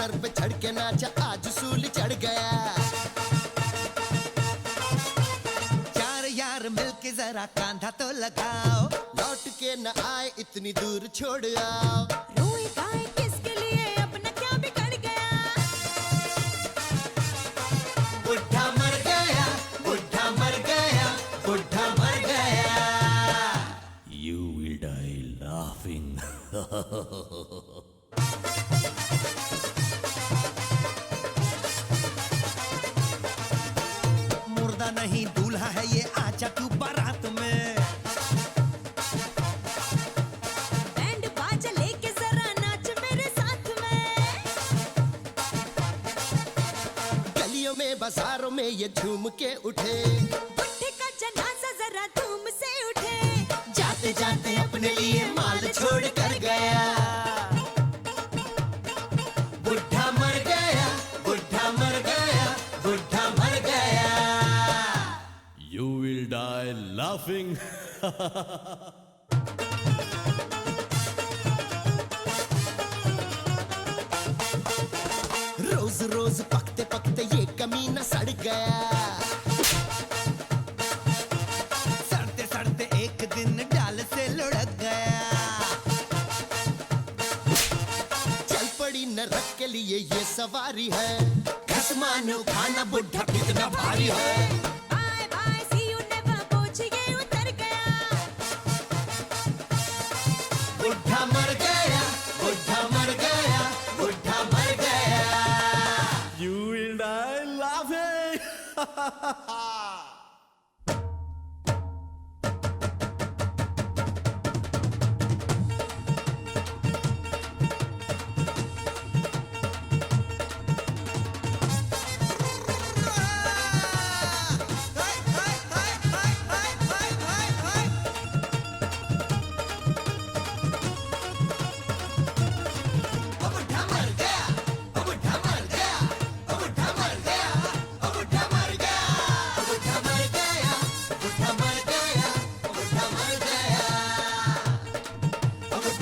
Sir पे चढ़ के नाचा, आज सूल चढ़ गया। चार यार मिलके जरा कांधा तो लगाओ, लौट के न आए इतनी दूर छोड़ आओ। रोए गाए किसके लिए, अपना क्या बिगड़ गया। बुढ़ा मर गया, बुढ़ा मर गया, बुढ़ा मर गया। You will die laughing. मुर्दा नहीं दूल्हा है ये, आजा तू बारात में। बैंड बाजा लेके जरा नाच मेरे साथ में। गलियों में बाजारों में ये झूम के उठे, बुढ़े का जनाजा जरा धूम से उठे। जाते जाते अपने लिए माल छोड़ कर गया। बुढ़ा मर गया, बुढ़ा मर गया, बुढ़ा मर गया। You will die laughing. रोज रोज पकते पकते ये कमीना सड़ गया। सड़ते सड़ते एक दिन डाल से लुढ़क गया। चल पड़ी नरक के लिए ये सवारी है, घस मानो खाना बुढ़ा कितना भारी है। Bye bye see you never, बोझ ये उतर गया। बुढ़ा मर गया, बुढ़ा मर गया, बुढ़ा मर गया। You will die laughing. बुढ़ा मर गया, बुढ़ा मर गया, बुढ़ा मर गया, बुढ़ा मर गया, बुढ़ा मर गया, बुढ़ा मर गया, बुढ़ा मर गया,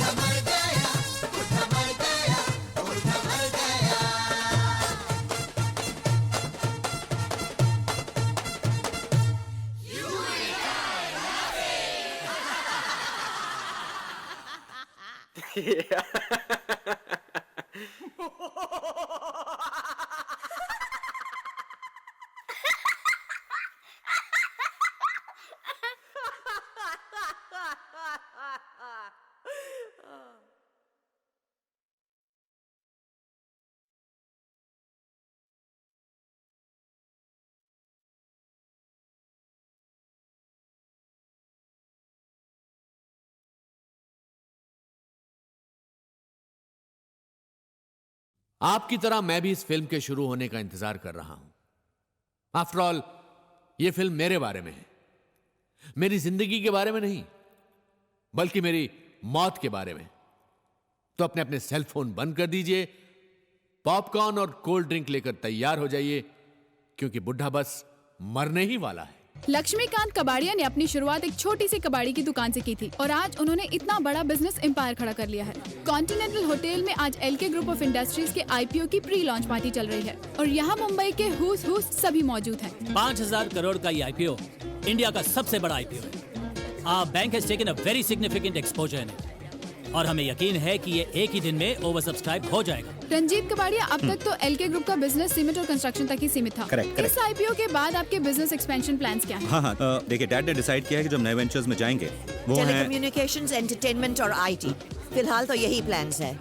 बुढ़ा मर गया, बुढ़ा मर गया, बुढ़ा मर गया। आपकी तरह मैं भी इस फिल्म के शुरू होने का इंतजार कर रहा हूं। आफ्टर ऑल यह फिल्म मेरे बारे में है, मेरी जिंदगी के बारे में नहीं, बल्कि मेरी मौत के बारे में। तो अपने अपने सेल फोन बंद कर दीजिए, पॉपकॉर्न और कोल्ड ड्रिंक लेकर तैयार हो जाइए, क्योंकि बुढ़ा बस मरने ही वाला है। लक्ष्मीकांत कबाड़िया ने अपनी शुरुआत एक छोटी सी कबाड़ी की दुकान से की थी और आज उन्होंने इतना बड़ा बिजनेस एम्पायर खड़ा कर लिया है। कॉन्टिनेंटल होटल में आज एलके ग्रुप ऑफ इंडस्ट्रीज के आईपीओ की प्री लॉन्च पार्टी चल रही है और यहाँ मुंबई के हुस सभी मौजूद हैं। 5,000 करोड़ का ये आईपीओ इंडिया का सबसे बड़ा आईपीओ है। Bank has taken a very significant exposure in it और हमें यकीन है कि ये एक ही दिन में ओवर सब्सक्राइब हो जाएगा। रंजीत कबाड़िया, अब तक तो एलके ग्रुप का बिजनेस सीमेंट और कंस्ट्रक्शन तक ही सीमित था। Correct. इस आईपीओ के बाद आपके बिजनेस एक्सपेंशन प्लान्स क्या हैं? हाँ देखिए, डैड ने डिसाइड किया है कि जब नए वेंचर्स में जाएंगे वो है टेलीकम्युनिकेशंस, एंटरटेनमेंट और आईटी। फिलहाल तो यही प्लान्स है।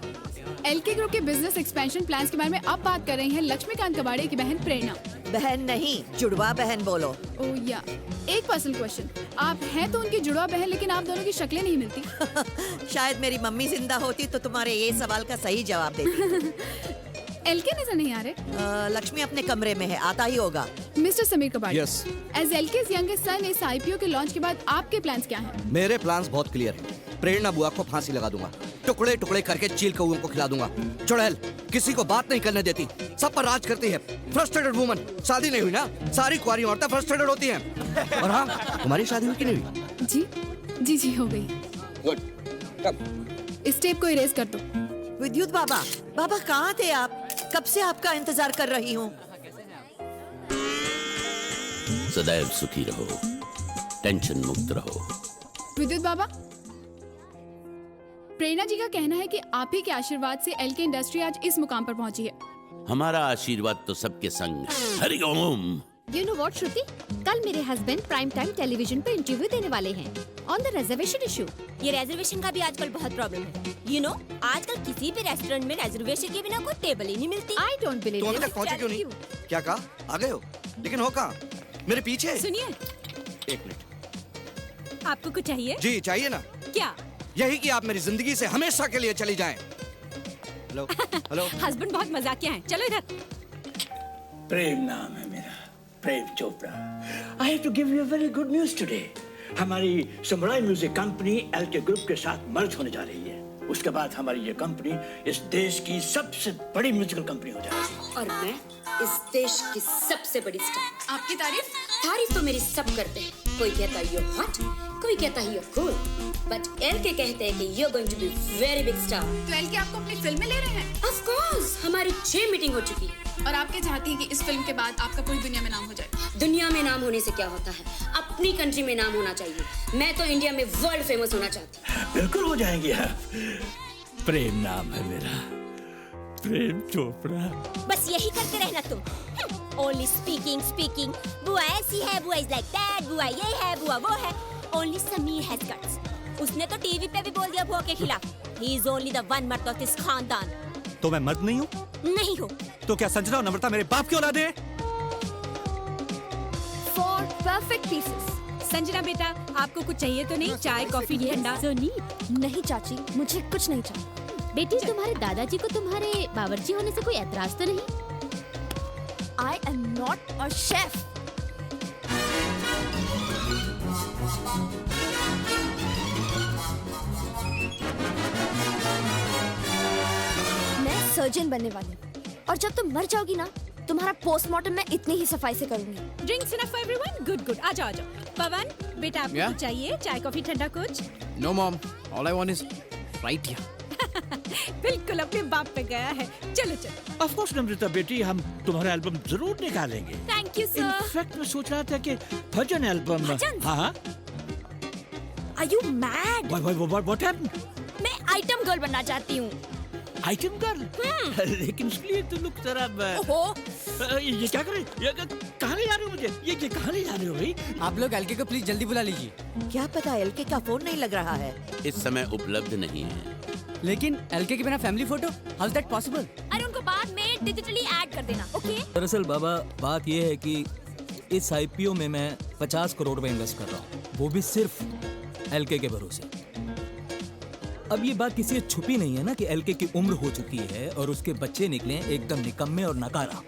एलके ग्रुप के बिजनेस एक्सपेंशन प्लान्स के बारे में अब बात कर रही हैं लक्ष्मीकांत कबाड़िया की बहन प्रेरणा। बहन नहीं, जुड़वा बहन बोलो। ओह या, एक पर्सनल क्वेश्चन, आप हैं तो उनकी जुड़वा बहन, लेकिन आप दोनों की शक्लें नहीं मिलती। शायद मेरी मम्मी जिंदा होती तो तुम्हारे ये सवाल का सही जवाब देती। एलके नजर नहीं आ रहे। लक्ष्मी अपने कमरे में है, आता ही होगा। Mister Sameer Kabadia, Yes. As LK's youngest son, इस आईपीओ के लॉन्च के बाद आपके प्लान्स क्या हैं? मेरे प्लान्स बहुत क्लियर हैं। प्रेरणा बुआ को फांसी लगा दूंगा, टुकड़े टुकड़े करके चील कौओं को खिला दूंगा। चुड़ैल किसी को बात नहीं करने देती, सब पर राज करती है। फ्रस्ट्रेटेड वुमन, शादी नहीं हुई ना, सारी कुंवारी औरतें फ्रस्ट्रेटेड होती हैं। और हाँ, तुम्हारी शादी हुई कि नहीं हुई? जी हो गई। गुड, इस टेप को इरेज कर दो। विद्युत बाबा, बाबा कहाँ थे आप? कब से आपका इंतजार कर रही हूँ। सदैव सुखी रहो, टेंशन मुक्त रहो। विद्युत बाबा, प्रेरणा जी का कहना है कि आप ही के आशीर्वाद से एलके इंडस्ट्री आज इस मुकाम पर पहुंची है। हमारा आशीर्वाद तो सबके संग है। हरि ओम। You know what, श्रुति? कल मेरे हस्बैंड प्राइम टाइम टेलीविजन पर इंटरव्यू देने वाले हैं ऑन द रिजर्वेशन इशू। ये रिजर्वेशन का भी आजकल बहुत प्रॉब्लम है। You know, आजकल किसी भी रेस्टोरेंट में रिजर्वेशन के बिना कोई टेबल ही नहीं मिलती। I don't believe तुम it. अभी तक पहुंचे क्यों नहीं? क्या कहा? आ गए हो? लेकिन हो कहाँ? मेरे पीछे। सुनिए, एक मिनट। आपको कुछ चाहिए? जी चाहिए ना। क्या? यही कि आप मेरी जिंदगी से हमेशा के लिए चली जाएं। Hello hello. हस्बैंड बहुत मजाकिया हैं। चलो इधर। प्रेम नाम है मेरा, Prem Chopra. I have to give you a very good news today. हमारी samurai music company LK group के साथ मर्ज होने जा रही है। उसके बाद हमारी ये कंपनी इस देश की सबसे बड़ी म्यूजिकल कंपनी हो जाएगी। और मैं इस देश की सबसे बड़ी स्टार। आपकी तारीफ तो मेरी सब करते हैं। कोई कहता है you're hot, कोई कहता है you're cool, but एलके कहते हैं कि you're going to be very big star। तो एलके आपको अपनी फिल्म में ले रहे हैं? Of course, हमारी 6 मीटिंग हो चुकी है। और आपके चाहती है कि इस फिल्म के बाद आपका पूरी दुनिया में नाम हो जाए। दुनिया में नाम होने से क्या होता है, अपनी कंट्री में नाम होना चाहिए। मैं तो इंडिया में वर्ल्ड फेमस होना चाहती हूँ। बिल्कुल हो जाएंगे आप। प्रेम नाम है मेरा, प्रेम चोपड़ा। बस यही करते रहना तुम। Only speaking. बुआ ऐसी है, बुआ is like that, बुआ ये है, बुआ वो है। Only Sameer has guts. उसने तो टीवी पे भी बोल दिया बुआ के खिलाफ। He is only the one मर्द of this खानदान। तो मैं मर्द नहीं हूँ? नहीं हो। तो क्या संजना और नम्रता मेरे बाप की औलाद है? For perfect pieces. संजना बेटा, आपको कुछ चाहिए तो नहीं? चाय, कॉफी, ठंडा? सोनी, नहीं चाची, मुझे कुछ नहीं चाहिए। बेटी, तुम्हारे दादाजी को तुम्हारे बावर्ची होने से कोई एतराज तो नहीं? I am not a chef. मैं सर्जन बनने वाली हूँ और जब तुम मर जाओगी ना, तुम्हारा पोस्टमार्टम मैं इतनी ही सफाई से करूंगी। Drinks enough for everyone? Good. आ जाओ। पवन, बेटा आपको कुछ चाहिए? चाय, कॉफी, ठंडा कुछ? No mom, all I want is right here. बिल्कुल अपने बाप पे गया है। चलो। ऑफ कोर्स नम्रता बेटी, हम तुम्हारा एल्बम जरूर निकालेंगे। Thank you sir. इनफैक्ट मैं सोच रहा था कि भजन एल्बम। हाँ। Are you mad? What happened? मैं आइटम गर्ल बनना चाहती हूँ। Item girl? लेकिन इसके लिए तुम लोग जरा ये क्या कर रहे हो? कहाँ ले जा रहे हो मुझे? ये कहाँ ले जा रहे हो भाई? आप लोग एलके को प्लीज जल्दी बुला लीजिए। क्या पता एलके का फोन नहीं लग रहा है। इस समय उपलब्ध नहीं है। लेकिन एलके के बिना family photo, how is that possible? अरे उनको बाद में डिजिटली ऐड कर देना, ओके? दरअसल बाबा बात यह है कि इस आईपीओ में मैं 50 करोड़ रुपए इन्वेस्ट कर रहा हूँ, वो भी सिर्फ एलके के भरोसे। अब ये बात किसी से छुपी नहीं है ना कि एलके की उम्र हो चुकी है और उसके बच्चे निकले एकदम निकम्मे और नकारा।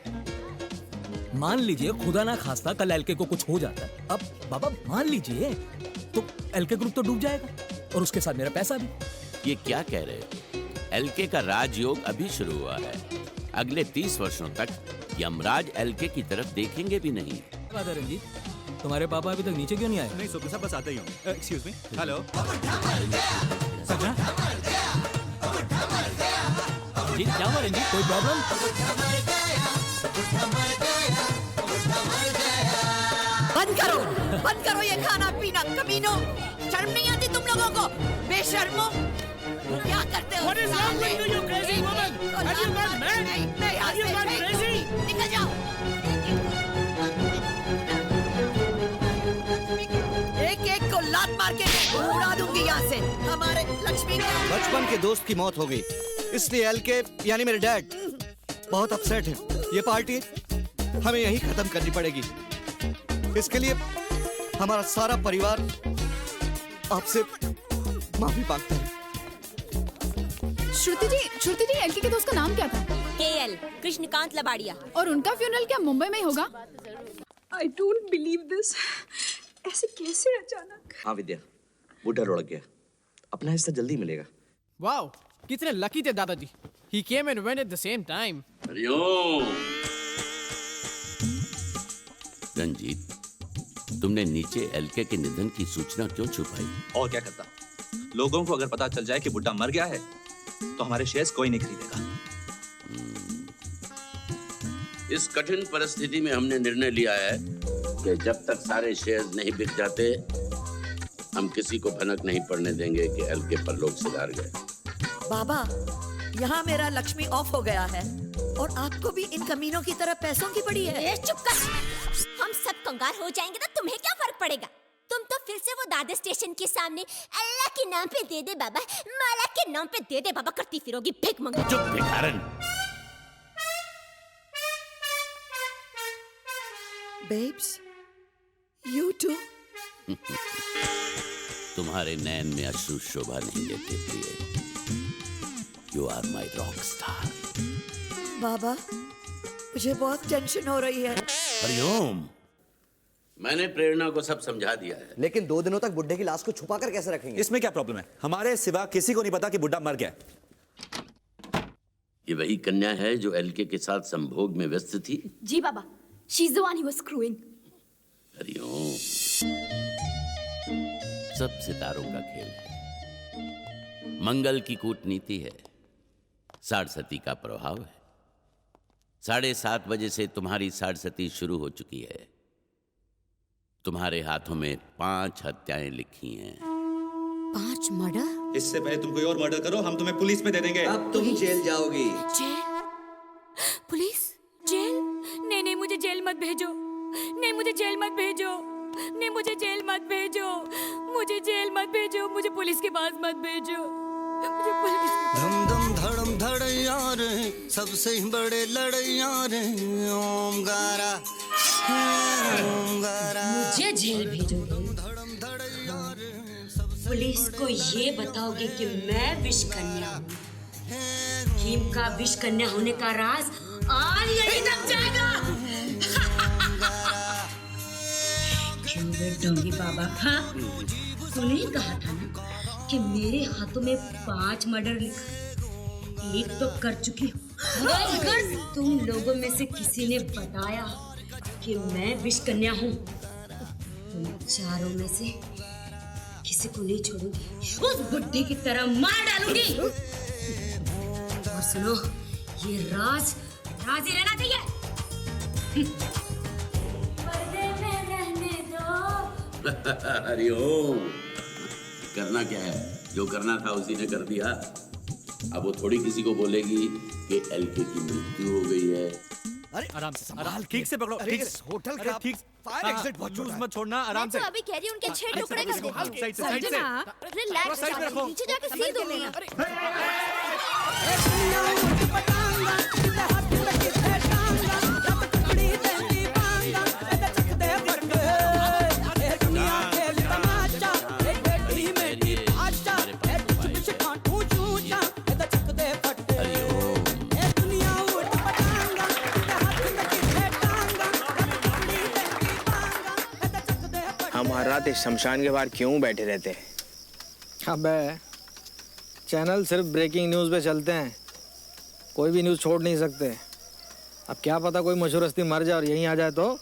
मान लीजिए खुदा ना खास्ता कल एलके को कुछ हो जाता है, अब बाबा मान लीजिए तो एलके ग्रुप तो डूब जाएगा और उसके साथ मेरा पैसा भी। ये क्या कह रहे हो? एलके का राजयोग अभी शुरू हुआ है। अगले 30 वर्षों तक यमराज एलके की तरफ देखेंगे भी नहीं। बात है रंजीत, तुम्हारे पापा अभी तक नीचे क्यों नहीं आए? नहीं सोपी साहब, बस आते ही हूँ। Excuse me. हेलो। रंजीत क्या हुआ? रंजीत कोई प्रॉब्लम? बंद करो ये खाना पीना, कमीनों। शर्म नहीं आती तुम लोगों को? बेशर्मो, क्या करते हो? What is wrong with you, you crazy woman? Have you gone mad? Have you gone crazy? निकल जाओ। एक को लात मार के उड़ा दूंगी यहाँ से। हमारे लक्ष्मी ने बचपन के दोस्त की मौत हो गई, इसलिए एलके यानी मेरे डैड बहुत अपसेट हैं। ये पार्टी हमें यहीं खत्म करनी पड़ेगी। इसके लिए हमारा सारा परिवार आपसे माफी मांगता है। श्रुति जी एलके के दोस्त का नाम क्या था? केएल, कृष्णकांत लबाड़िया। और उनका फ्यूनरल क्या मुंबई में ही होगा? I don't believe this. ऐसे कैसे अचानक? हाँ विद्या, बूढ़ा लुढ़क गया, अपना हिस्सा जल्दी मिलेगा। वाओ, कितने लकी थे दादाजी। He came and went at the same time. Ranjit, तुमने नीचे एलके के निधन की सूचना क्यों छुपाई? और क्या करता? लोगों को अगर पता चल जाए कि बुड्ढा मर गया है तो हमारे शेयर्स कोई नहीं खरीदेगा। इस कठिन परिस्थिति में हमने निर्णय लिया है कि जब तक सारे शेयर्स नहीं बिक जाते हम किसी को भनक नहीं पड़ने देंगे कि एलके परलोक सिधार गए। बाबा, यहाँ मेरा लक्ष्मी ऑफ हो गया है और आपको भी इन कमीनों की तरह पैसों की पड़ी है। चुप कर। हम सब कंगाल हो जाएंगे तो तुम्हें क्या फर्क पड़ेगा? तुम तो फिर से वो दादा स्टेशन के सामने अल्लाह के नाम पे दे दे बाबा, माला के नाम पे दे दे बाबा करती फिरोगी भीख मंगे। चुप भिखारन। Babes, you too? तुम्हारे नैन में अश्रु शोभा नहीं देते प्रिय। You are my rock star। बाबा, मुझे बहुत टेंशन हो रही है। हरिओम। मैंने प्रेरणा को सब समझा दिया है। लेकिन 2 दिनों तक बुड्ढे की लाश को छुपा कर कैसे रखेंगे? इसमें क्या प्रॉब्लम है? हमारे सिवा किसी को नहीं पता कि बुड्ढा मर गया। ये वही कन्या है जो एलके के साथ संभोग में व्यस्त थी। जी बाबा, she's the one he was screwing। Hariom. सब सितारों का खेल है। मंगल की कूटनीति है, साढ़सती का प्रभाव है। 7:30 बजे से तुम्हारी साढ़सती शुरू हो चुकी है। तुम्हारे हाथों में 5 हत्याएं लिखी हैं। 5 मर्डर? इससे पहले तुम कोई और मर्डर करो, हम तुम्हें पुलिस में दे देंगे। अब तुम जेल जाओगी। जेल? पुलिस? जेल? नहीं नहीं, मुझे जेल मत भेजो। नहीं, मुझे जेल मत भेजो। नहीं, मुझे जेल मत भेजो। मुझे जेल मत भेजो। मुझे पुलिस के पास मत भेजो। मुझे पुलिस के धम धम धड़म धड़ैया रे, सबसे बड़े लड़ैया रे, ओमकारा ओमकारा। मुझे जेल भेजोगे? पुलिस को ये बताओगे कि मैं विष कन्या हूँ। हीम का विष कन्या होने का राज आज यही तक जाएगा। क्यों डोंगी बाबा? हाँ, तूने कहा था ना कि मेरे हाथों में 5 मर्डर लिखा। एक तो कर चुकी हूँ। अगर तुम लोगों में से किसी ने बताया कि मैं विष कन्या हूँ, तुम चारों में से किसी को नहीं छोड़ूंगी। उस बुड्ढे की तरह मार डालूंगी। और सुनो, ये राज ही रहना चाहिए। पर्दे में रहने दो। हरिओम। करना क्या है? जो करना था उसी ने कर दिया। अब वो थोड़ी किसी को बोलेगी कि एलके की मृत्यु हो गई है। अरे आराम से, आराम ठीक से पकड़ो। ठीक से होटल अरे का ठीक फायर एग्जिट बहुत लूज मत छोड़ना। आराम से। मैं तो अभी कह रही हूँ उनके 6 टुकड़े कर देती हूँ। साइड से रिलैक्स, साइड में रखो। नीचे जाके सी दूंगी। हम हर रात इस शमशान के बाहर क्यों बैठे रहते हैं? अबे, चैनल सिर्फ ब्रेकिंग न्यूज़ पे चलते हैं, कोई भी न्यूज़ छोड़ नहीं सकते। अब क्या पता कोई मशहूर हस्ती मर जाए और यहीं आ जाए तो?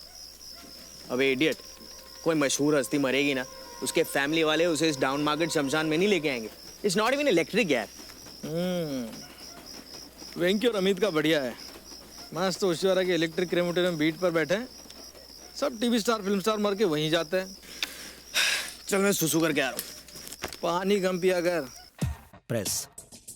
अबे इडियट, कोई मशहूर हस्ती मरेगी ना, उसके फैमिली वाले उसे इस डाउन मार्केट शमशान में नहीं लेके आएंगे। इट्स नॉट इवन इलेक्ट्रिक यार। वेंकी और अमित का बढ़िया है। मस्त होशियारा के इलेक्ट्रिक क्रेमेटोरियम बीट पर बैठे हैं। सब टीवी स्टार फिल्म स्टार मर के वहीं जाते हैं। चल मैं सुसु करके आ रहा हूँ। पानी कम पिया कर। प्रेस,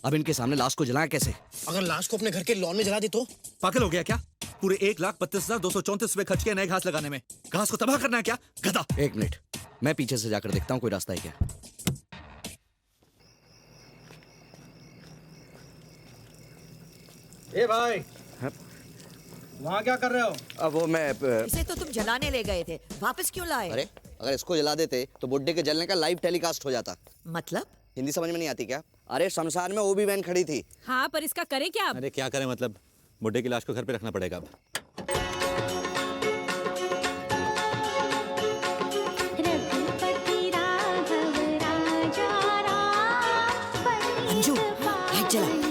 अब इनके सामने लाश को जलाएं कैसे? अगर लाश को अपने घर के लॉन में जला दी तो? पागल हो गया क्या? पूरे 1,32,234 रुपए खर्च किए नए घास लगाने में। घास को तबाह करना है क्या, गधा? 1 मिनट, मैं पीछे से जाकर देखता हूँ कोई रास्ता है क्या। ए भाई, वहाँ क्या कर रहे हो? अब वो मैं इसे तो तुम जलाने ले गए थे, वापस क्यों लाए? अरे अगर इसको जला देते तो बुड्ढे के जलने का लाइव टेलीकास्ट हो जाता। मतलब? हिंदी समझ में नहीं आती क्या? अरे शमशान में ओबी वैन खड़ी थी। हाँ, पर इसका करे क्या अब? अरे क्या करें, मतलब बुड्ढे की लाश को घर पे रखना पड़ेगा अब। अंजू, लाइट जला।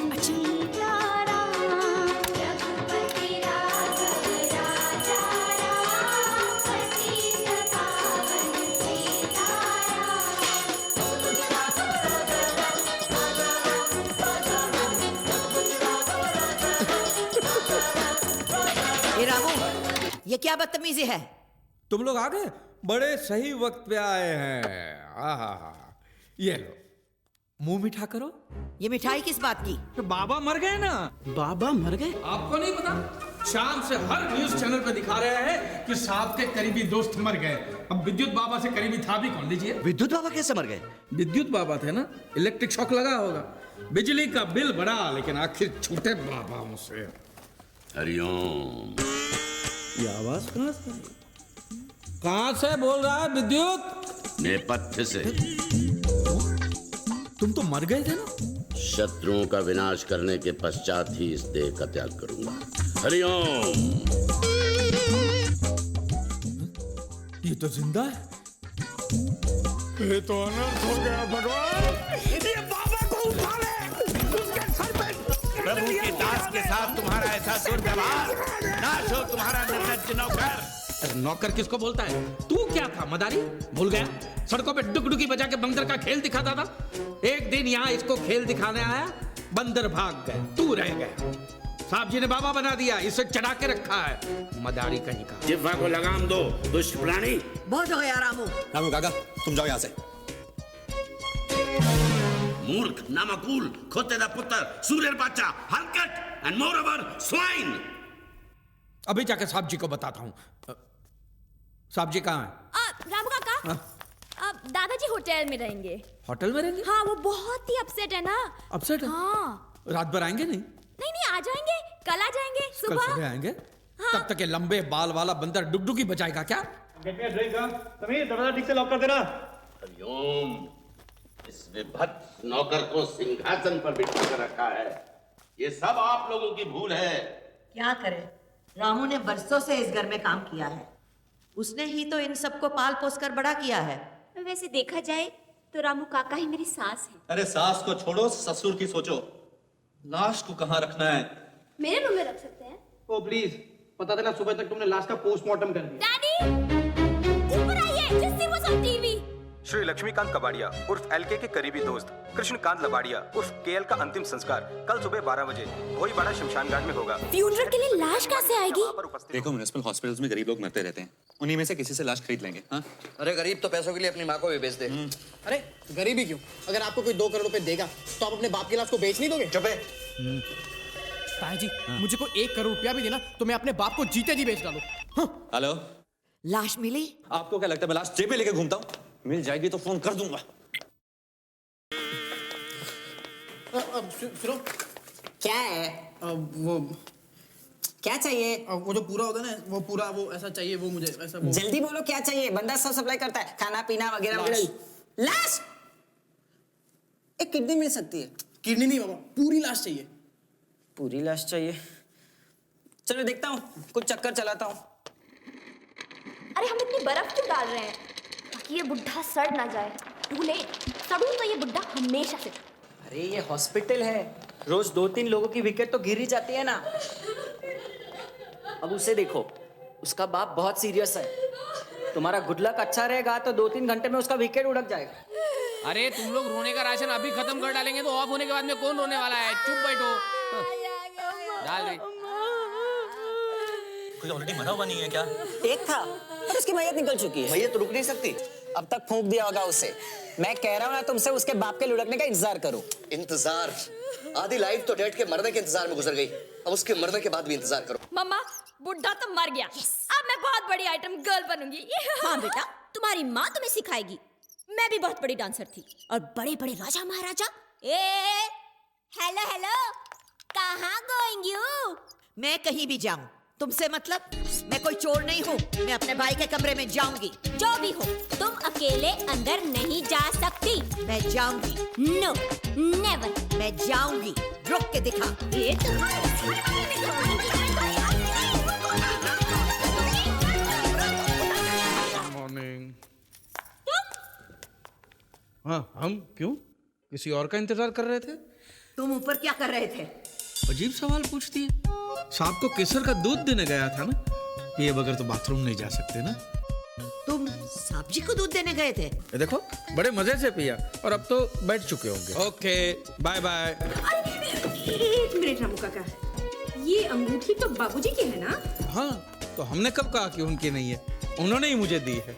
ए रामू, ये क्या बदतमीजी है? तुम लोग आ गए, बड़े सही वक्त पे आए हैं। आहा, ये लो, मुंह मीठा करो। ये मिठाई किस बात की? तो बाबा मर गए ना। बाबा मर गए? आपको नहीं पता? शाम से हर न्यूज चैनल पे दिखा रहे हैं कि साहब के करीबी दोस्त मर गए। अब विद्युत बाबा से करीबी था भी कौन? लीजिए। विद्युत बाबा कैसे मर गए? विद्युत बाबा थे ना, इलेक्ट्रिक शॉक लगा होगा, बिजली का बिल बढ़ा, लेकिन आखिर छूटे बाबा मुझसे। हरिओम। ये आवाज कहाँ से? कहाँ से बोल रहा है विद्युत? नेपथ्य से। तुम तो मर गए थे ना? शत्रुओं का विनाश करने के पश्चात ही इस देह का त्याग करूंगा। हरिओम। ये तो जिंदा है। ये तो अनर्थ हो गया भगवान। ये बाबा को उठा ले, उसके सर पे। प्रभु के दास के साथ तुम्हारा ऐसा दुर्व्यवहार, नाश हो तुम्हारा निर्लज्ज नौकर। नौकर किसको बोलता है? तू क्या था, मदारी? भूल गया? सड़कों पे डुगडुगी बजा के बंदर का खेल दिखाता था। एक दिन यहाँ इसको खेल दिखाने आया, बंदर भाग गए, तू रह गया। साहब जी ने बाबा बना दिया, इसे चढ़ा के रखा है, मदारी कहीं का। जिह्वा को लगाम दो, दुष्ट प्राणी। बहुत हो गया रामू। रामू काका, तुम जाओ यहाँ से। मूर्ख, नामकूल, खोतेदा पुत्र, सूर्य बच्चा, हरकट एंड मोरओवर स्वाइन। अभी जाके साहब जी को बताता हूँ। साहब जी कहाँ हैं? रामू काका, दादाजी होटल में रहेंगे। होटल में रहेंगे? हाँ, वो बहुत ही अपसेट है ना। अपसेट है? हाँ। रात भर आएंगे नहीं? नहीं, आ जाएंगे, कल आ जाएंगे कल सुबह। सुबह आएंगे? तब तक ये लंबे बाल वाला बंदर डुगडुगी बजाएगा क्या? समीर, दरवाजा ठीक से लॉक कर देना। हरिओम। इस विभत्स नौकर को सिंहासन पर बिठा कर रखा है। ये सब आप लोगों की भूल है। क्या करे, रामू ने बरसों से इस घर में काम किया है। उसने ही तो इन सबको पाल पोस कर बड़ा किया है। वैसे देखा जाए तो रामू काका ही मेरी सास है। अरे सास को छोड़ो, ससुर की सोचो। लाश को कहाँ रखना है? मेरे रूम में रख सकते हैं। ओ प्लीज, पता था ना सुबह तक तुमने लाश का पोस्टमार्टम कर दिया। डैडी, ऊपर आइए, just see what's on TV। Shri Laxmikant Kabadia उर्फ एलके के करीबी दोस्त कृष्णकांत लबाड़िया उर्फ केएल का अंतिम संस्कार कल सुबह 12 बजे भोईवाड़ा शमशान घाट में होगा। फ्यूनरल के लिए लाश कहाँ से आएगी? देखो, म्युनिसिपल हॉस्पिटल्स में गरीब लोग मरते रहते हैं, उन्हीं में से किसी से लाश खरीद लेंगे। हाँ? अरे गरीब तो पैसों के लिए अपनी माँ को भी बेच दे। अरे गरीबी क्यों? अगर आपको कोई 2 करोड़ रुपए देगा तो आप अपने बाप की लाश को बेच नहीं दोगे? चुप है। ताया जी, मुझे को 1 करोड़ रुपया भी देना तो मैं अपने बाप को जीते जी बेच डालूं। हेलो, लाश मिली? आपको क्या लगता है मैं लाश जेब में लेके घूमता हूँ? मिल जाएगी तो फोन कर दूंगा। सुनो, क्या है? वो क्या चाहिए? वो जो पूरा होता है ना, वो पूरा वो ऐसा चाहिए, वो मुझे ऐसा वो... जल्दी बोलो क्या चाहिए? बंदा सब सप्लाई करता है, खाना पीना वगैरह वगैरह। लाश? एक किडनी मिल सकती है। किडनी नहीं बाबा, पूरी लाश चाहिए। पूरी लाश चाहिए? चलो देखता हूँ, कुछ चक्कर चलाता हूँ। अरे हम इतनी बर्फ क्यों डाल रहे हैं ताकि ये बुढ़ा सड़ ना जाए? टू लेट, सड़ू तो ये बुढ़ा हमेशा से। अरे ये हॉस्पिटल है, रोज 2-3 लोगों की विकेट तो गिर ही जाती है ना। अब उसे देखो, उसका बाप बहुत सीरियस है। तुम्हारा गुड लक अच्छा रहेगा तो 2-3 घंटे में उसका विकेट उड़क जाएगा। अरे तुम लोग रोने का राशन अभी खत्म कर डालेंगे तो ऑफ होने के बाद में कौन रोने वाला है? चुप बैठो। डाल रही। कोई ऑलरेडी मरा हुआ नहीं है क्या? एक था और उसकी मैयत निकल चुकी है। मैयत तो रुक नहीं सकती। अब तक फूंक दिया होगा उसे। मैं कह रहा हूँ ना तुमसे, उसके बाप के लुढ़कने का इंतजार करो। इंतजार? आधी लाइफ तो डैड के मरने के इंतजार में गुजर गई, अब उसके मरने के बाद भी इंतजार करो। मम्मा, बुढ़ा तो मर गया। अब मैं बहुत बड़ी आइटम गर्ल बनूंगी। हाँ बेटा, तुम्हारी माँ तुम्हें सिखाएगी। मैं भी बहुत बड़ी डांसर थी और बड़े बड़े राजा महाराजा। हेलो हेलो, कहाँ गोइंग यू? मैं कहीं भी जाऊं, तुमसे मतलब? मैं कोई चोर नहीं हूँ, मैं अपने भाई के कमरे में जाऊंगी। जो भी हो, तुम अकेले अंदर नहीं जा सकती। मैं जाऊंगी। No, never. मैं जाऊंगी, रुक के दिखा। ये मॉर्निंग। हाँ, हम क्यों? किसी और का इंतजार कर रहे थे? तुम ऊपर क्या कर रहे थे? अजीब सवाल पूछती है। साहब को केसर का दूध देने गया था ना, ये बगैर तो बाथरूम नहीं जा सकते ना। तुम साहब जी को दूध देने गए थे? ये देखो, बड़े मजे से पिया और अब तो बैठ चुके होंगे। Okay, bye bye. एक मिनट रामू काका, ये अंगूठी तो बाबूजी की है ना? हाँ, तो हमने कब कहा कि उनकी नहीं है? उन्होंने ही मुझे दी है।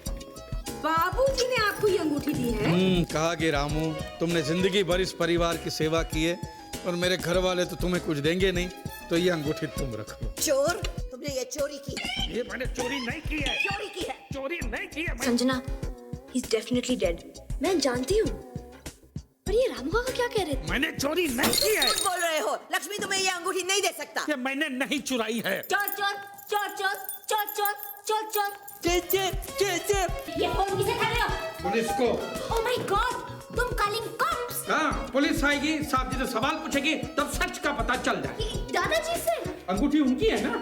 बाबूजी ने आपको ये अंगूठी दी है? कहा कि रामू, तुमने जिंदगी भर इस परिवार की सेवा की है और मेरे घर वाले तो तुम्हें कुछ देंगे नहीं, तो ये अंगूठी तुम रखो। चोर, तुमने ये चोरी की? ये मैंने चोरी नहीं की है। चोरी की है? चोरी नहीं की है। Sanjana, he's definitely dead. मैं जानती हूँ। पर ये रामू का क्या कह रहे थे? मैंने चोरी नहीं की है। झूठ बोल रहे हो। लक्ष्मी तुम्हें ये अंगूठी नहीं दे सकता। ये मैंने नहीं चुराई है। चोर चोर चोर चोर चोर चोर चोर चोर ये फोन किसे कर रहे हो? पुलिस को। ओह माय गॉड, तुम कॉलिंग कॉप्स? हाँ, पुलिस आएगी, साहब जी से सवाल पूछेगी, तब सच का पता चल जाए। दादाजी से? अंगूठी उनकी है ना?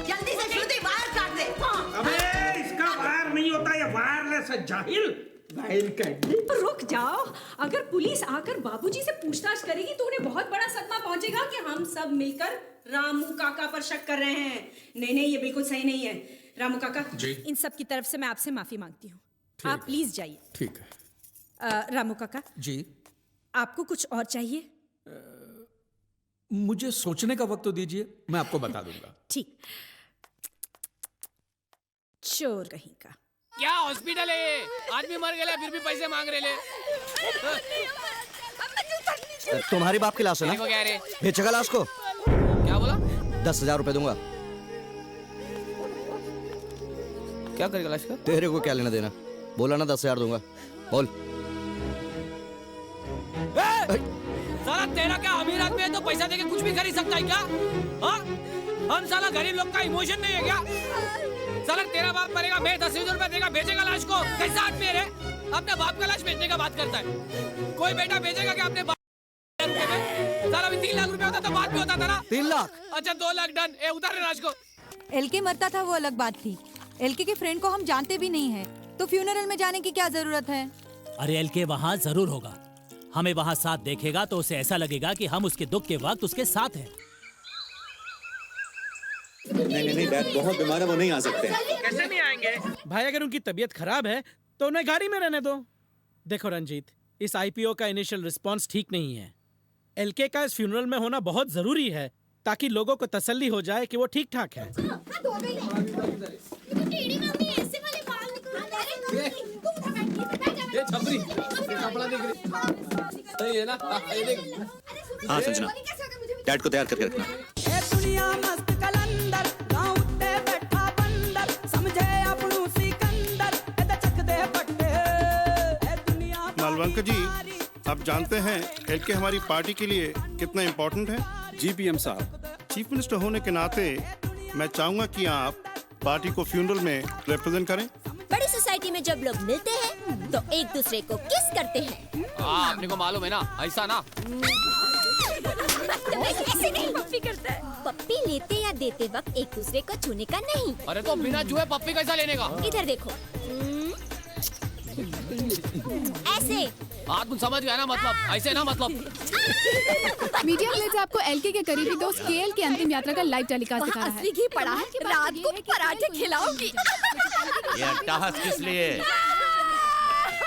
जल्दी से श्रुति वायर काट दे। अबे इसका वायर नहीं होता, ये वायरलेस है जाहिल। वायर काट दे। रुक जाओ, अगर पुलिस आकर बाबूजी से पूछताछ करेगी तो उन्हें बहुत बड़ा सदमा पहुंचेगा कि हम सब मिलकर रामू काका पर शक कर रहे हैं। नहीं नहीं, ये बिल्कुल सही नहीं है। रामू काका जी? इन सब की तरफ से मैं आपसे माफी मांगती हूँ। आप प्लीज जाइए। ठीक है। रामू काका जी? आपको कुछ और चाहिए? मुझे सोचने का वक्त तो दीजिए, मैं आपको बता दूंगा। ठीक। चोर कहीं का। क्या हॉस्पिटल है ये? आदमी मर गया फिर भी पैसे मांग रहे ले। तुम्हारी बाप की लाश है देखो क्या रे? ना? बेचेगा लाश को? क्या बोला? 10,000 रुपए दूंगा। क्या करेगा लाश का? तेरे को क्या लेना देना? बोला ना 10,000 दूंगा। बोल। साला तेरा क्या अमीर आदमी है तो पैसा देके कुछ भी खरीद सकता है क्या? हाँ? हम साला गरीब लोग का इमोशन नहीं है क्या? साला तेरा बाप मरेगा, मैं 10,000 रुपए देगा, बेचेगा लाश को? कैसा आदमी है रे? अपने बाप का लाश बेचने का बात करता है। कोई बेटा बेचेगा क्या अपने बाप? साला भी 3 लाख रुपए होता तो बात भी होता था ना? 3 लाख? अच्छा 2 लाख डन। ए उतार लाश को। एलके मरता था वो अलग बात थी। एलके के फ्रेंड को हम जानते भी नहीं है, तो फ्यूनरल में जाने की क्या जरूरत है? अरे एलके वहाँ जरूर होगा। हमें वहाँ साथ देखेगा तो उसे ऐसा लगेगा कि हम उसके दुख के वक्त उसके साथ हैं। नहीं डैड बहुत बीमार है, वो नहीं आ सकते। कैसे नहीं आएंगे? भाई अगर उनकी तबीयत खराब है तो उन्हें गाड़ी में रहने दो। देखो रंजीत, इस आईपीओ का इनिशियल रिस्पांस ठीक नहीं है। एलके का इस फ्यूनरल में होना बहुत जरूरी है ताकि लोगों को तसल्ली हो जाए कि वो ठीक ठाक है। हाँ संजना, डैड को तैयार करके रखना। मालवंकर जी, आप जानते हैं एलके हमारी पार्टी के लिए कितना इम्पोर्टेंट है? जी पीएम साहब, चीफ मिनिस्टर होने के नाते मैं चाहूंगा कि आप पार्टी को फ्यूनरल में रिप्रेजेंट करें। बड़ी सोसाइटी में जब लोग मिलते हैं तो एक दूसरे को किस करते हैं। हाँ, अपने को मालूम है ना, ऐसा ना। ऐसे नहीं पप्पी करता है। पप्पी लेते या देते वक्त एक दूसरे को छूने का नहीं। अरे तो बिना छुए पप्पी कैसा लेने का? इधर देखो, ऐसे। हाँ तुम समझ गया ना, मतलब ऐसे ना, मतलब। मीडिया प्लेस आपको एलके के करीबी दोस्त केएल की अंतिम यात्रा का लाइव टेलीकास्ट दिखा रहा है। असली घी पड़ा है, रात को पराठे खिलाऊंगी। ये अट्टहास किस लिए?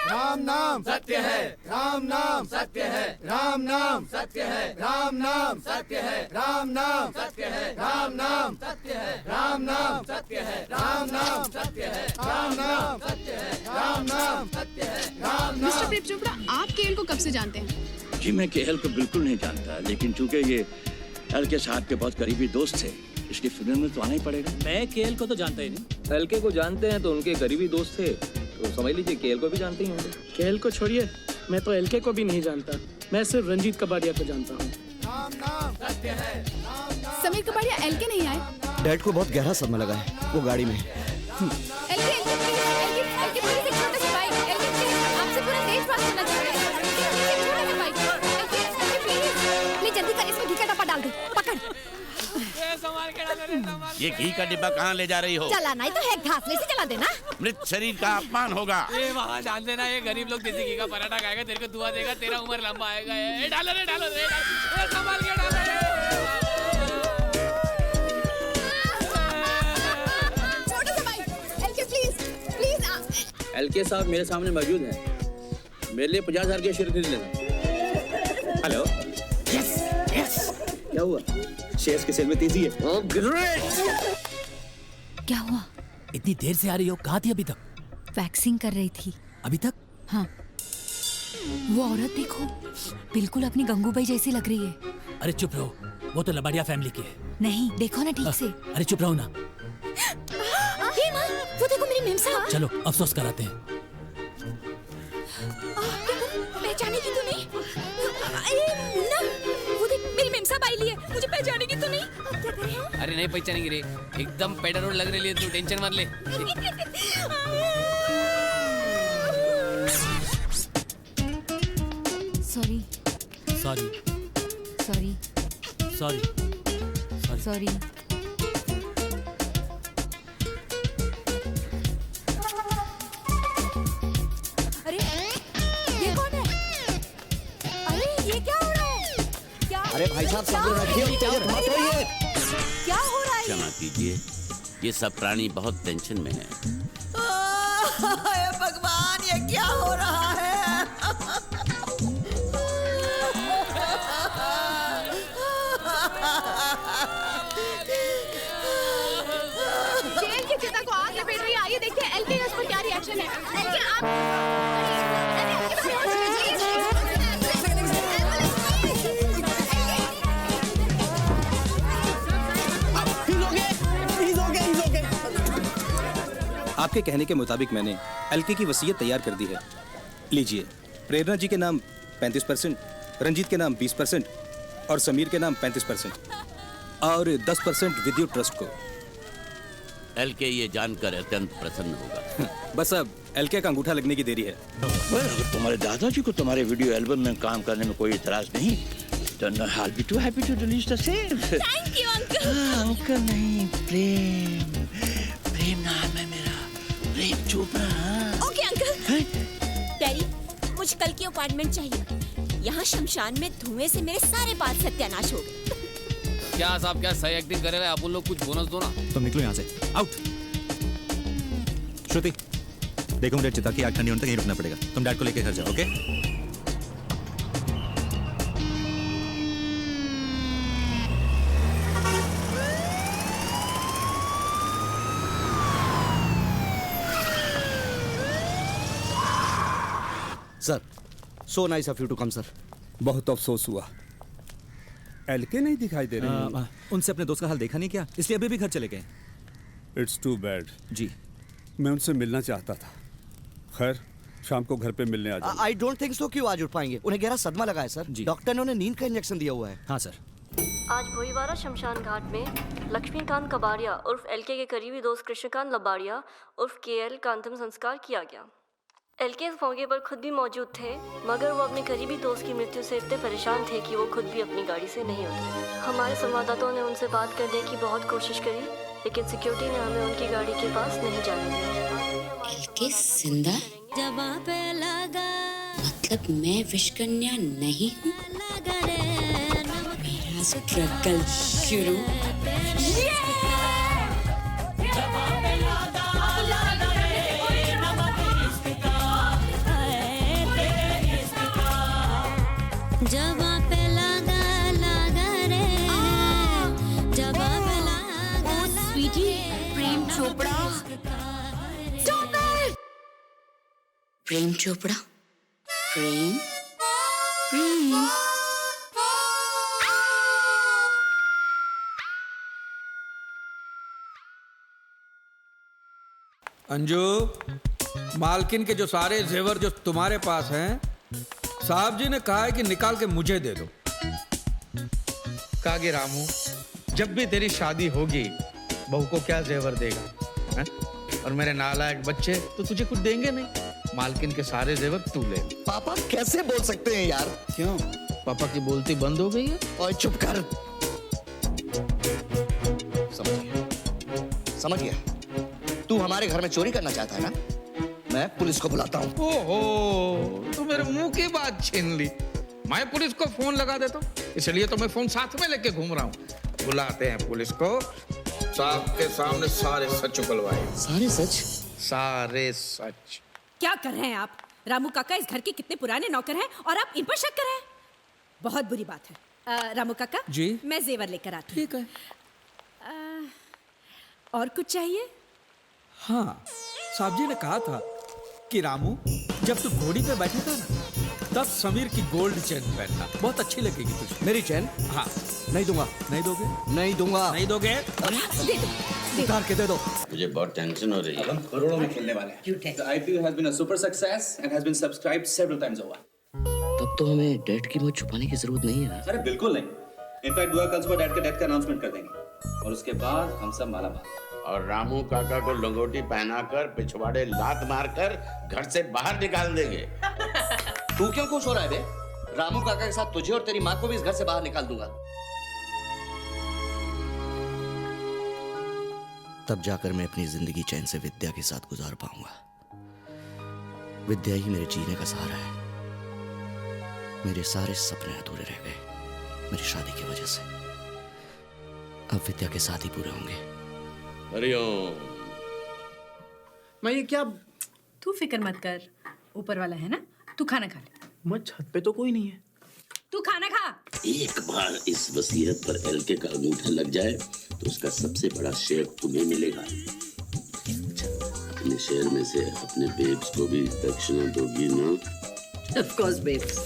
राम नाम सत्य है, राम नाम सत्य है, राम नाम सत्य है, राम नाम सत्य है, राम नाम सत्य है, राम नाम सत्य है, राम नाम सत्य है, राम नाम सत्य है, राम नाम सत्य है, राम नाम सत्य है, राम नाम। मिस्टर प्रेम चोपड़ा, आप केएल को कब से जानते हैं? जी मैं केएल को बिल्कुल नहीं जानता, लेकिन चूंकि ये एलके साहब के बहुत करीबी दोस्त थे, इसलिए फ्यूनरल में तो आना ही पड़ेगा। मैं केएल को तो जानता ही नहीं। एलके को जानते हैं तो उनके करीबी दोस्त थे, तो समझ लीजिए केएल को भी जानते ही होंगे। केएल को छोड़िए, मैं तो एलके को भी नहीं जानता, मैं सिर्फ रंजीत कबाड़िया को जानता हूँ। समीर कबाड़िया एलके नहीं आए। डैड को बहुत गहरा सदमा लगा है वो गाड़ी में। जल्दी कर, इसमें घी का डब्बा डाल दे। पकड़। ये घी का डिब्बा कहाँ ले जा रही हो? चलाना ही तो है, घासले से चला देना। मृत शरीर का अपमान होगा। ये वहाँ जान देना, ये गरीब लोग देसी घी का पराठा खाएगा, तेरे को दुआ देगा, तेरा उम्र लंबा आएगा। ये डालो रे, डालो रे, संभाल के डालो रे। छोटा सा भाई, एलके प्लीज। एलके साहब मेरे सामने मौजूद हैं, मेरे लिए 50,000 के शेयर खरीद लेना। क्या हुआ? शेयर्स की सेल में तेजी है। क्या हुआ? इतनी देर से आ रही हो, कहाँ थी अभी तक? वैक्सिंग कर रही थी। अभी तक? हाँ। वो औरत देखो, बिल्कुल अपनी गंगूबाई जैसी लग रही है। अरे चुप रहो, वो तो लबाड़िया फैमिली की है। नहीं, देखो ना ठीक से। अरे चुप रहो ना। हे माँ, वो देखो मेरी मेम साहब। चलो अफसोस कराते हैं। पहचाने की तो नहीं? अरे मुन्ना, वो देख मेरी मेम साहब आई है, मुझे पहचाने की तो नहीं? क्या करें? अरे नहीं पहचानेंगे रे, एकदम पेडर लग रही है, तू टेंशन मत ले। Sorry sorry sorry sorry sorry. अरे ये कौन है? अरे ये क्या हो रहा है? क्या? अरे भाई साहब समझो रखिए, मत होइए। क्या हो रहा है? क्षमा कीजिए, ये सब प्राणी बहुत टेंशन में है। हे भगवान, ये क्या हो रहा है? जेल की चिता को आग लपेट रही है। आइए देखते हैं एलके पर क्या रिएक्शन है। एलके आप आपके कहने के मुताबिक मैंने एलके की वसीयत तैयार कर दी है। लीजिए, प्रेरणा जी के नाम 35%, रंजीत के नाम 20% और समीर के नाम 35% और 10% विद्युत ट्रस्ट को। एलके ये जानकर अत्यंत प्रसन्न होगा। बस अब एलके का अंगूठा लगने की देरी है। अगर तुम्हारे दादाजी को तुम्हारे वीडियो एल्बम में काम करने में कोई इतराज नहीं, then I'll be too happy to release the same. Thank you, uncle. Uncle नहीं, प्रेम नाम है मेरा, Prem Chopra. Okay uncle. Daddy, मुझे कल की अपॉइंटमेंट चाहिए। यहाँ शमशान में धुएं से मेरे सारे बात सत्यानाश हो गए। क्या साहब, क्या सही एक्टिंग कर रहे हैं? अपन लोग कुछ बोनस दो ना। तुम निकलो यहाँ से, आउट। श्रुति, देखो मुझे चिता की आग ठंडी होने तक यहीं रुकना पड़ेगा। तुम डैड को लेकर घर जाओ, okay? Sir, so nice of you to come, sir. बहुत अफसोस हुआ, एलके नहीं दिखाई दे रही। उनसे अपने दोस्त का हाल देखा नहीं क्या? इसलिए अभी भी घर चले गए। It's to bad. जी, मैं उनसे मिलना चाहता था। खैर, शाम को घर पे मिलने आ जाओ। आई डोंट थिंक सो कि वो आज उठ पाएंगे। उन्हें गहरा सदमा लगा है सर। डॉक्टर ने उन्हें नींद का इंजेक्शन दिया हुआ है। हाँ सर। आज भोईवाड़ा शमशान घाट में लक्ष्मीकांत कबाड़िया उर्फ एलके के करीबी दोस्त कृष्णकांत लबाड़िया उर्फ केएल का अंतिम संस्कार किया गया। एलके इस मौके पर खुद भी मौजूद थे, मगर वो अपने करीबी दोस्त की मृत्यु से इतने परेशान थे कि वो खुद भी अपनी गाड़ी से नहीं उतरे। हमारे संवाददाताओं ने उनसे बात करने की बहुत कोशिश करी, लेकिन सिक्योरिटी ने हमें उनकी गाड़ी के पास नहीं जाने दिया। एलके जिंदा? जवाब पे लगा, मतलब मैं विश्वकन्या नहीं हूँ? मेरा स्ट्रगल शुरू। जवाब पे लगा लगा रे, जवाब पे लगा। स्वीटी, प्रेम चोपड़ा। प्रेम चोपड़ा, प्रेम प्रेम। अंजू, मालकिन के जो सारे जेवर जो तुम्हारे पास हैं, साहब जी ने कहा है कि निकाल के मुझे दे दो। कागे रामू, जब भी तेरी शादी होगी, बहू को क्या जेवर देगा है? और मेरे नालायक बच्चे तो तुझे कुछ देंगे नहीं। मालकिन के सारे जेवर तू ले। पापा कैसे बोल सकते हैं यार? क्यों? पापा की बोलती बंद हो गई है? ओए चुप कर। समझ गया। तू हमारे घर में चोरी करना चाहता है ना? मैं पुलिस को बुलाता हूँ। ओहो, तू मेरे मुंह की बात छीन ली। मैं पुलिस को फोन लगा देता हूँ, इसलिए तो मैं फोन साथ में लेके घूम रहा हूँ। बुलाते हैं पुलिस को, साहब के सामने सारे सच उगलवाए। सारे सच? सारे सच। क्या कर रहे हैं आप? रामू काका इस घर के कितने पुराने नौकर हैं और आप इन पर शक कर रहे हैं? बहुत बुरी बात है। रामू काका जी? मैं जेवर लेकर आती हूँ। ठीक है। और कुछ चाहिए? हाँ, साहब जी ने कहा था कि रामू जब तू घोड़ी पे बैठा था ना, तब समीर की गोल्ड चेन पहनना, बहुत अच्छी लगेगी तुझे। मेरी चैन? हाँ। नहीं दूंगा। नहीं दोगे? नहीं दूंगा। नहीं दोगे? दे दो। उतार के दे दो। मुझे बहुत टेंशन हो रही है। हम करोड़ों में खेलने वाले हैं। The IPO has been a super success and has been subscribed several times over. तब तो हमें डेट की मौत छुपाने की जरूरत नहीं है। अरे बिल्कुल नहीं। इनफैक्ट बुआ कल सुबह डैड के डेथ का अनाउंसमेंट कर देंगे और उसके बाद हम सब मालामाल। और रामू काका को लंगोटी पहनाकर पिछवाड़े लात मारकर घर से बाहर निकाल देंगे। तू क्यों खुश हो रहा है बे? रामू काका के साथ तुझे और तेरी माँ को भी इस घर से बाहर निकाल दूंगा। तब जाकर मैं अपनी जिंदगी चैन से विद्या के साथ गुजार पाऊंगा। विद्या ही मेरे जीने का सहारा है। मेरे सारे सपने अधूरे रह गए मेरी शादी की वजह से। अब विद्या के साथ ही पूरे होंगे। हरिओम। मैं ये क्या? तू फिक्र मत कर, ऊपर वाला है ना। तू खाना खा ले। मैं छत पे तो कोई नहीं है। तू खाना खा। एक बार इस वसीयत पर एलके का अंगूठा लग जाए तो उसका सबसे बड़ा शेयर तुम्हें मिलेगा। अपने शेयर में से अपने बेब्स को भी दक्षिणा दोगी ना? Of course, babes.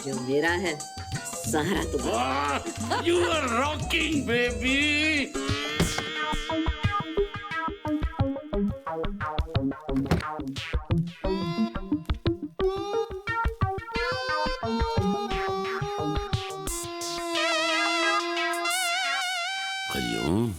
जो मेरा है सहारा तुम्हारा। You are rocking, baby. Hariom.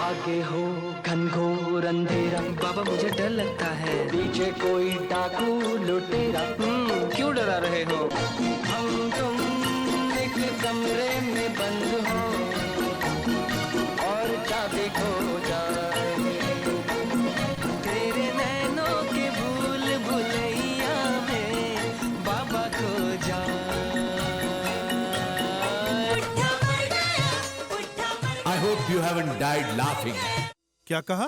आगे हो घनघोर अंधेरा, बाबा मुझे डर लगता है। पीछे कोई डाकू लुटेरा, क्यों डरा रहे हो? हम तुम एक कमरे में बंद हो और चाबी खो जाए। तेरे नैनों के भूल भुलैया में बाबा खो जाए। I hope you haven't died laughing. क्या कहा?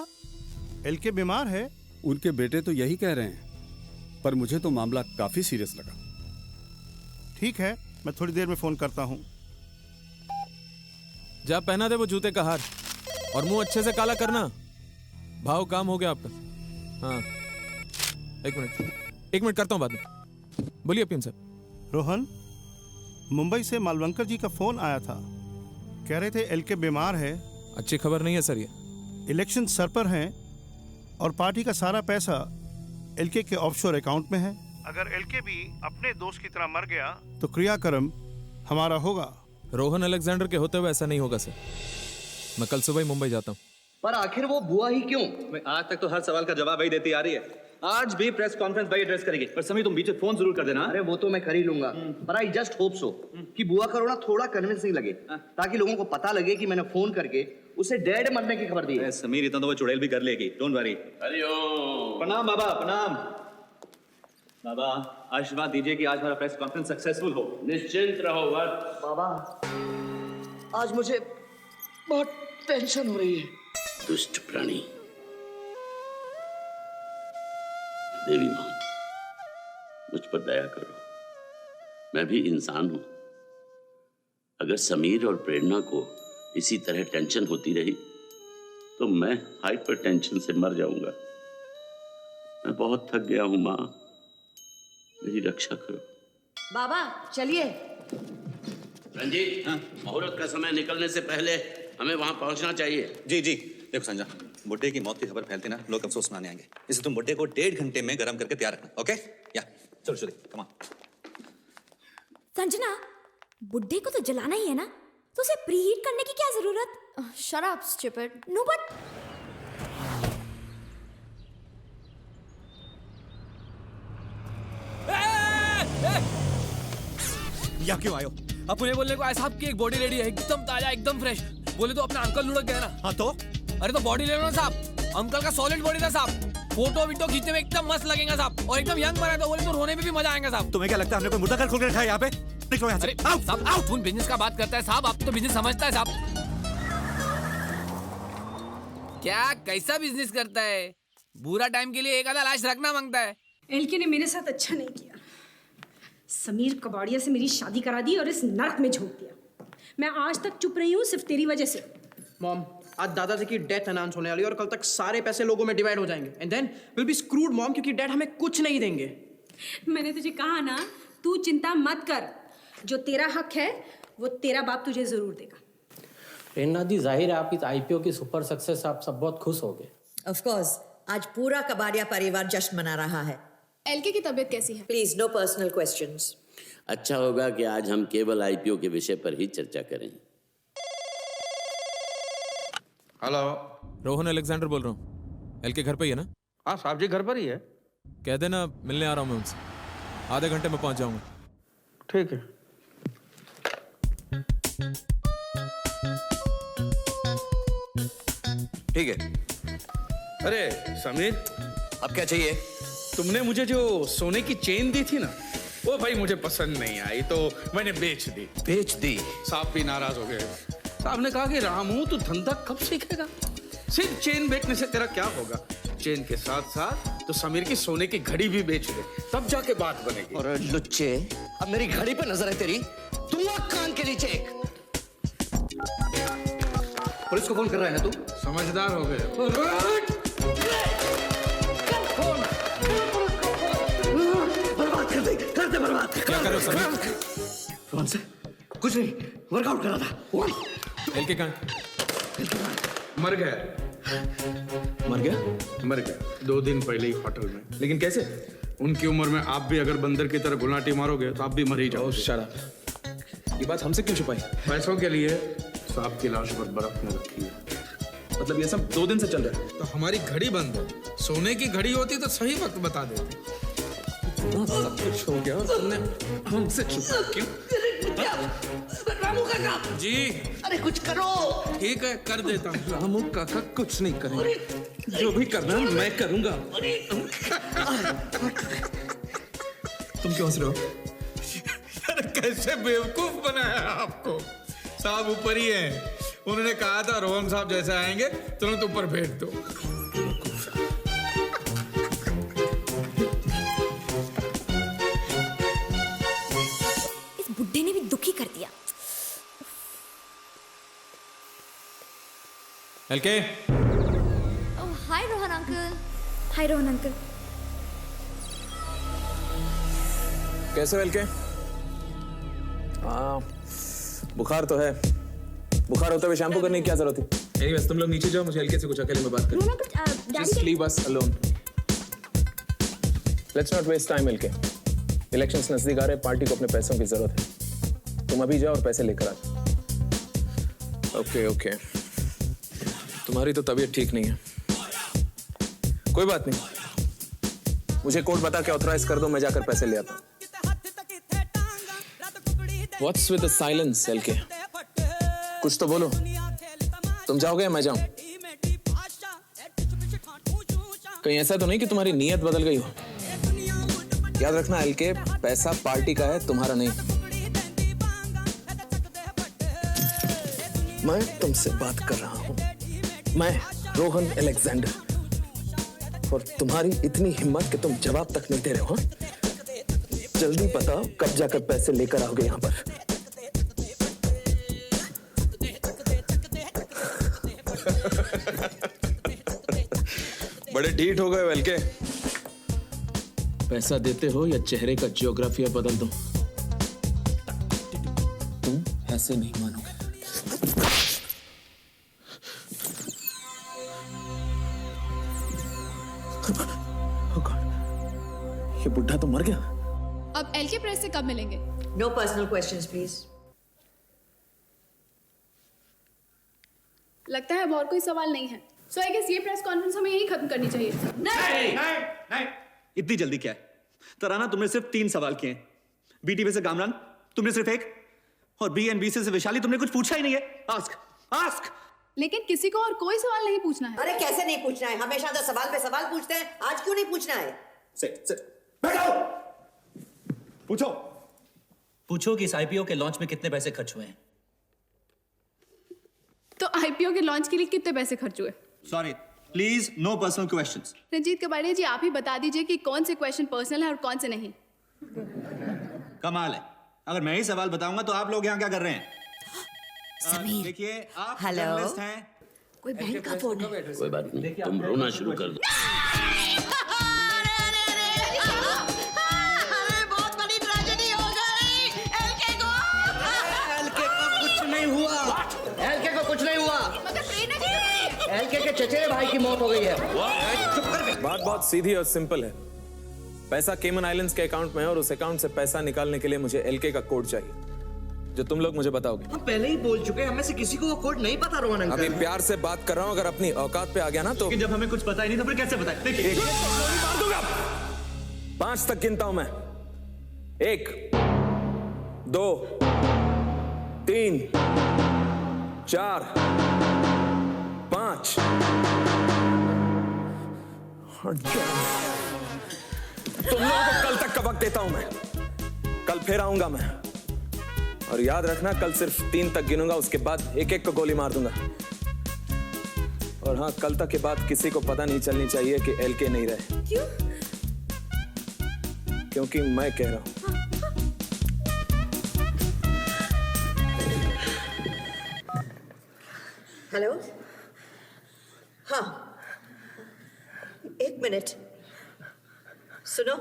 एलके बीमार है? उनके बेटे तो यही कह रहे हैं, पर मुझे तो मामला काफी सीरियस लगा। ठीक है, मैं थोड़ी देर में फोन करता हूँ। जा पहना दे वो जूते का हार और मुंह अच्छे से काला करना। भाव काम हो गया आपका। हाँ, एक मिनट करता हूँ बाद में। बोलिए पीएम साहब। रोहन, मुंबई से मालवंकर जी का फोन आया था, कह रहे थे एलके बीमार है। अच्छी खबर नहीं है सर ये। इलेक्शन सर पर हैं और पार्टी का सारा पैसा एलके के ऑफशोर अकाउंट में है। अगर एलके भी अपने दोस्त की तरह मर गया तो क्रियाक्रम हमारा होगा। रोहन अलेक्जेंडर के होते हुए ऐसा नहीं होगा सर। मैं कल सुबह ही मुंबई जाता हूँ। पर आखिर वो बुआ ही क्यों? आज तक तो हर सवाल का जवाब वही देती आ रही है। आज भी प्रेस कॉन्फ्रेंस वही एड्रेस करेगी। पर समीर तुम बीच में फोन जरूर कर देना। अरे वो तो मैं कर ही लूंगा, पर आई जस्ट होप सो कि बुआ का रोना थोड़ा कन्विंसिंग लगे, ताकि लोगों को पता लगे कि मैंने फोन करके उसे डैड मरने की खबर दी है। समीर इतना तो वो चुड़ैल भी कर लेगी, डोंट वरी। प्रणाम बाबा, प्रणाम बाबा। आशीर्वाद दीजिए कि आज हमारा प्रेस कॉन्फ्रेंस सक्सेसफुल हो। निश्चिंत रहो वक्त। बाबा, आज मुझे बहुत टेंशन हो रही है। दुष्ट प्राणी। देवी मां, मुझ पर दया करो, मैं भी इंसान हूं। अगर समीर और प्रेरणा को इसी तरह टेंशन होती रही तो मैं हाइपर टेंशन से मर जाऊंगा। मैं बहुत थक गया हूं मां, मेरी रक्षा करो। बाबा चलिए। रंजीत, मुहूर्त का समय निकलने से पहले हमें वहां पहुंचना चाहिए। जी जी। देखो संजय, बुड्ढे की मौत की खबर फैलती ना, लोग अफसोस मनाने आएंगे, इसलिए तुम बुड्ढे को 1.5 घंटे में गर्म करके तैयार रखना। ओके? या चलो चलो, कम ऑन। संजना, बुड्ढे को तो जलाना ही है ना, तो उसे प्रीहीट करने की क्या जरूरत? Shut up stupid. No but यहाँ क्यों आयो? अब उन्हें बोलने को आया साहब की एक बॉडी रेडी है, एकदम ताजा, एकदम फ्रेश। बोले तो अपना अंकल लुढ़क गया ना। हाँ तो? अरे तो बॉडी ले लो ना साहब, अंकल का सॉलिड बॉडी था साहब, फोटो वीटो खींचने में एकदम मस्त लगेगा साहब, और एकदम यंग बना है तो बोले तो रोने में भी मजा आएगा साहब। तुम्हें क्या लगता है हमने कोई मुर्दा घर खोल के रखा है यहाँ पे? निकलो यहाँ से। आओ साहब, आओ। तू बिजनेस का बात करता है साहब, आप तो बिजनेस समझता है साहब। क्या कैसा बिजनेस करता है? बुरा टाइम के लिए एक आधा लाश रखना मांगता है। एलके ने मेरे साथ अच्छा नहीं किया। समीर कबाड़िया से मेरी शादी करा दी और इस नरक में झोंक दिया। मैं आज तक चुप रही हूँ सिर्फ तेरी वजह से। मॉम, आज दादाजी की डेथ अनाउंस होने वाली है और कल तक सारे पैसे लोगों में डिवाइड हो जाएंगे and then will be screwed mom, क्योंकि डैड हमें कुछ नहीं देंगे। मैंने तुझे कहा ना, तू चिंता मत कर, जो तेरा हक है वो तेरा बाप तुझे जरूर देगा। प्रेरणा दी, जाहिर है आप इस आईपीओ की सुपर सक्सेस आप सब बहुत खुश हो गए। ऑफ कोर्स, आज पूरा कबाड़िया परिवार जश्न मना रहा है। एलके की तबीयत कैसी है? Please no personal questions. अच्छा होगा कि आज हम केवल आईपीओ के विषय पर ही चर्चा करें। हेलो, रोहन अलेक्जेंडर बोल रहा हूँ। एलके घर पे ही है ना? हाँ साहब जी घर पर ही है। कह देना मिलने आ रहा हूँ मैं उनसे, आधे घंटे में पहुंच जाऊंगा। ठीक है। ठीक है। अरे समीर, अब क्या चाहिए? तुमने मुझे जो सोने की चेन दी थी ना, वो भाई मुझे पसंद नहीं आई तो मैंने बेच दी। बेच दी? साहब भी नाराज हो गए। साहब ने कहा कि रामू तू धंधा कब सीखेगा, सिर्फ चेन बेचने से तेरा क्या होगा। चेन के साथ साथ तो समीर की सोने की घड़ी भी बेच दे, तब जाके बात बनेगी। और लुच्चे, अब मेरी घड़ी पे नजर है तेरी? तू आ कान के नीचे। पुलिस को फोन कर रहा है ना तू? समझदार हो गए। बर्बाद कर दे बर्बाद। क्या कर रहे हो समीर? रोहन से कुछ नहीं, वर्कआउट कर रहा था। एलके कहाँ है? मर गया। मर गया? मर गया 2 दिन पहले ही होटल में। लेकिन कैसे? उनकी उम्र में आप भी अगर बंदर की तरह गुलाटी मारोगे तो आप भी मर ही जाओ। शराब, ये बात हमसे क्यों छुपाई? पैसों के लिए साहब की लाश पर बर्फ में रखी है। मतलब ये सब 2 दिन से चल रहा है? तो हमारी घड़ी बंद है। सोने की घड़ी होती तो सही वक्त बता देती। सब कुछ हो गया और तुमने हमसे छुपा क्यों? रामू काका जी, अरे कुछ करो। ठीक है कर देता हूँ। रामू काका कुछ नहीं करेंगे, जो भी करना है मैं करूंगा। तुम क्यों हंस रहे हो? अरे कैसे बेवकूफ बनाया आपको। साहब ऊपर ही है, उन्होंने कहा था रोहन साहब जैसे आएंगे तुरंत ऊपर भेज दो। इस बुड्ढे ने भी दुखी कर दिया। एलके, हाय रोहन अंकल। हाय रोहन अंकल। कैसे हो एलके? बुखार तो है। बुखार होते हुए शैम्पू करने की क्या जरूरत थी? एनीवेज तुम लोग नीचे जाओ, मुझे एलके से कुछ अकेले में बात करनी है। Just leave us alone. Let's not waste time LK. Elections नजदीक आ रहे, पार्टी को अपने पैसों की जरूरत है। तुम अभी जाओ और पैसे लेकर आ। ओके। तुम्हारी तो तबीयत ठीक नहीं है। कोई बात नहीं, मुझे कोड बता के ऑथराइज कर दो, मैं जाकर पैसे ले आता हूँ। What's with the silence, LK? कुछ तो बोलो। तुम जाओगे या मैं जाऊं? कहीं ऐसा तो नहीं कि तुम्हारी नीयत बदल गई हो? याद रखना एलके, पैसा पार्टी का है, तुम्हारा नहीं। मैं तुमसे बात कर रहा हूँ, मैं रोहन अलेक्जेंडर, और तुम्हारी इतनी हिम्मत कि तुम जवाब तक नहीं दे रहे हो। जल्दी बताओ कब जाकर पैसे लेकर आओगे यहाँ पर। बड़े ढीठ हो गए एलके। पैसा देते हो या चेहरे का जियोग्राफिया बदल दो? तुम ऐसे नहीं मानोगे। ये बुढ़ा तो मर गया। अब एलके प्रेस से कब मिलेंगे? No personal questions please. लगता है अब और कोई सवाल नहीं है। सो आई गेस ये प्रेस कॉन्फ्रेंस हमें यही खत्म करनी चाहिए। नहीं, इतनी जल्दी क्या है? तराना, तुमने सिर्फ 3 सवाल किए हैं। बीटीवी से कामरान तुमने सिर्फ 1, और बीएनबीसी से वैशाली तुमने कुछ पूछा ही नहीं है। आस्क। लेकिन किसी को और कोई सवाल नहीं पूछना है। अरे कैसे नहीं पूछना है? हमेशा तो सवाल पे सवाल पूछते हैं, आज क्यों नहीं पूछना है? पूछो कि इस आईपीओ के लॉन्च में कितने पैसे खर्च हुए हैं। तो आईपीओ के लॉन्च के लिए कितने पैसे खर्च हुए? Sorry, please no personal questions. Ranjeet Kabadia ji, आप ही बता दीजिए कि कौन से क्वेश्चन पर्सनल है और कौन से नहीं। कमाल है, अगर मैं ही सवाल बताऊंगा तो आप लोग यहाँ क्या कर रहे हैं? समीर, देखिए, आप हेलो। जर्नलिस्ट हैं। कोई बहन का फोन है। कोई बात नहीं, तुम रोना शुरू कर दो। बहुत बड़ी ट्रेजेडी हो गई। एलके को कुछ नहीं हुआ। एलके को कुछ नहीं हुआ। एलके के चचेरे भाई की मौत हो गई है। बात बहुत सीधी और सिंपल है। पैसा केमन आइलैंड्स के अकाउंट में है और उस अकाउंट से पैसा निकालने के लिए मुझे एलके का कोड चाहिए, जो तुम लोग मुझे बताओगे। हम पहले ही बोल चुके हैं, हमें से किसी को वो कोड नहीं पता। रोहन अंकल, अभी प्यार से बात कर रहा हूँ, अगर अपनी औकात पे आ गया ना तो। जब हमें कुछ पता ही नहीं तो फिर कैसे बताएं? देखिए, 5 तक गिनता हूं मैं। 1, 2, 3, 4, 5। तुम लोगों को कल तक का वक्त देता हूं मैं। कल फिर आऊंगा मैं, और याद रखना कल सिर्फ 3 तक गिनूंगा, उसके बाद एक को गोली मार दूंगा। और हाँ, कल तक के बाद किसी को पता नहीं चलनी चाहिए कि एलके नहीं रहे। क्यों? क्योंकि मैं कह रहा हूं। हेलो, हाँ, 1 मिनट सुनो।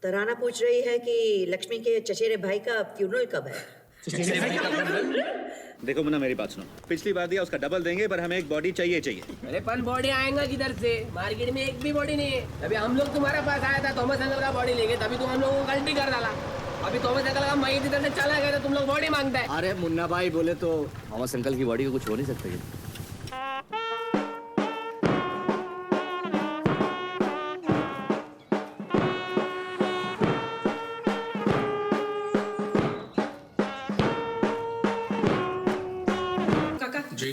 तराना पूछ रही है कि लक्ष्मी के चचेरे भाई का फ्यूनरल कब है। देखो मुन्ना, मेरी बात सुनो। पिछली बार दिया उसका डबल देंगे, पर हमें एक बॉडी चाहिए। अरे पन बॉडी आएगा किधर से? मार्केट में एक भी बॉडी नहीं है। अभी हम लोग तुम्हारे पास आया था, थॉमस अंकल का बॉडी लेके, तभी तुम हम लोगों को गलती कर डाला। अभी थॉमस अंकल का मई इधर से चला गया तो तुम लोग बॉडी मांगता है। अरे मुन्ना भाई बोले तो थॉमस अंकल की बॉडी को कुछ हो नहीं सकता। जी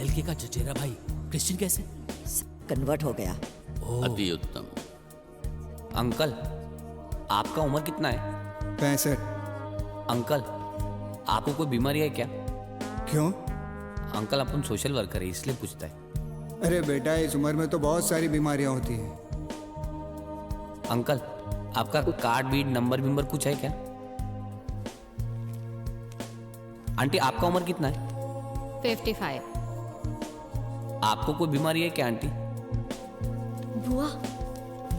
एलके का चचेरा भाई क्रिश्चियन कैसे कन्वर्ट हो गया? अति उत्तम। अंकल, आपका उम्र कितना है? 65। अंकल, आपको कोई बीमारी है क्या? क्यों? अंकल, अपन सोशल वर्कर है इसलिए पूछता है। अरे बेटा, इस उम्र में तो बहुत सारी बीमारियां होती हैं। अंकल, आपका कार्ड बीट नंबर विंबर कुछ है क्या? आंटी आपका उम्र कितना है? 55। आपको कोई बीमारी है क्या आंटी? बुआ,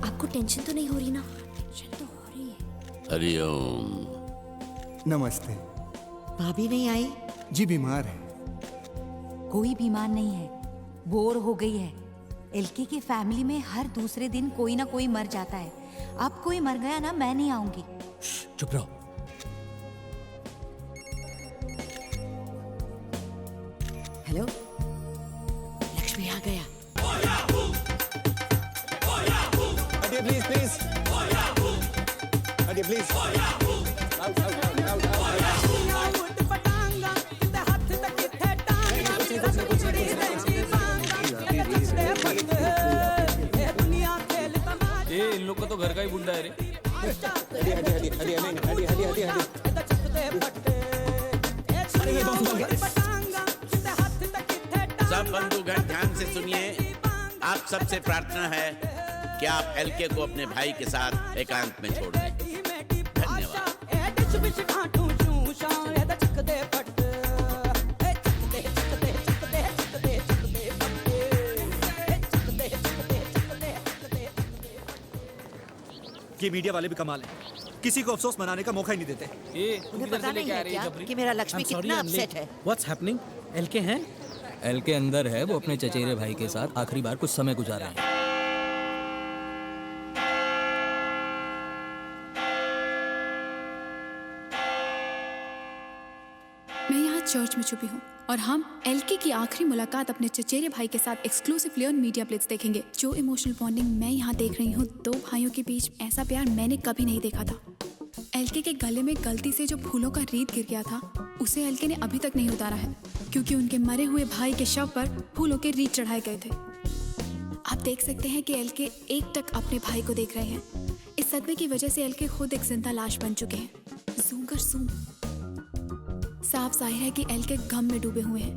आपको टेंशन तो नहीं हो रही ना? टेंशन तो हो रही है। हरिओम। नमस्ते। भाभी नहीं आई? जी बीमार है। कोई बीमार नहीं है, बोर हो गई है। एलके की फैमिली में हर दूसरे दिन कोई ना कोई मर जाता है। अब कोई मर गया ना, मैं नहीं आऊंगी। चुप रहो। हेलो, लक्ष्मी आ गया। हटिए प्लीज प्लीज, हटिए प्लीज। ए, इन लोग का तो घर का ही बुड्ढा है रे। सब बंधुगण ध्यान से सुनिए। आप सबसे प्रार्थना है कि आप एलके को अपने भाई के साथ एकांत में छोड़ दें। धन्यवाद। ये मीडिया वाले भी कमाल हैं, किसी को अफसोस मनाने का मौका ही नहीं देते। उन्हें पता नहीं है क्या कि मेरा लक्ष्मी कितना अपसेट है? What's happening? एलके हैं? एलके अंदर है, वो अपने चचेरे भाई के साथ आखिरी बार कुछ समय गुजारा है। मैं यहाँ चर्च में छुपी हूँ और हम एलके की आखिरी मुलाकात अपने चचेरे भाई के साथ एक्सक्लूसिवली ऑन मीडिया प्लेट्स देखेंगे। जो इमोशनल बॉन्डिंग मैं यहाँ देख रही हूँ, दो भाइयों के बीच ऐसा प्यार मैंने कभी नहीं देखा था। एलके के गले में गलती से जो फूलों का रीत गिर गया था, उसे एलके ने अभी तक नहीं उतारा है, क्योंकि उनके मरे हुए भाई के शव पर फूलों के रीत चढ़ाए गए थे। आप देख सकते हैं कि एलके एकटक अपने भाई को देख रहे हैं। इस सदमे की वजह से एलके खुद एक जिंदा लाश बन चुके हैं। ज़ूम कर ज़ूम। साफ जाहिर है कि एलके गम में डूबे हुए हैं।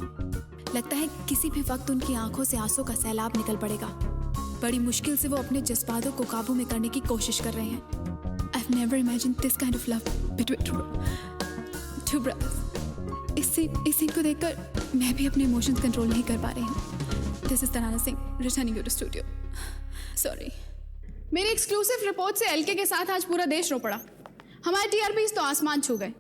लगता है किसी भी वक्त उनकी आंखों से आंसू का सैलाब निकल पड़ेगा। बड़ी मुश्किल से वो अपने जज्बातों को काबू में करने की कोशिश कर रहे हैं। I've never imagined this kind of love between two brothers. इस सीन को देखकर मैं भी अपने इमोशंस कंट्रोल नहीं कर पा रही हूँ। This is Tarana Singh returning you to studio. Sorry. मेरी एक्सक्लूसिव रिपोर्ट से एलके के साथ आज पूरा देश रो पड़ा। हमारे टीआरपीज़ तो आसमान छू गए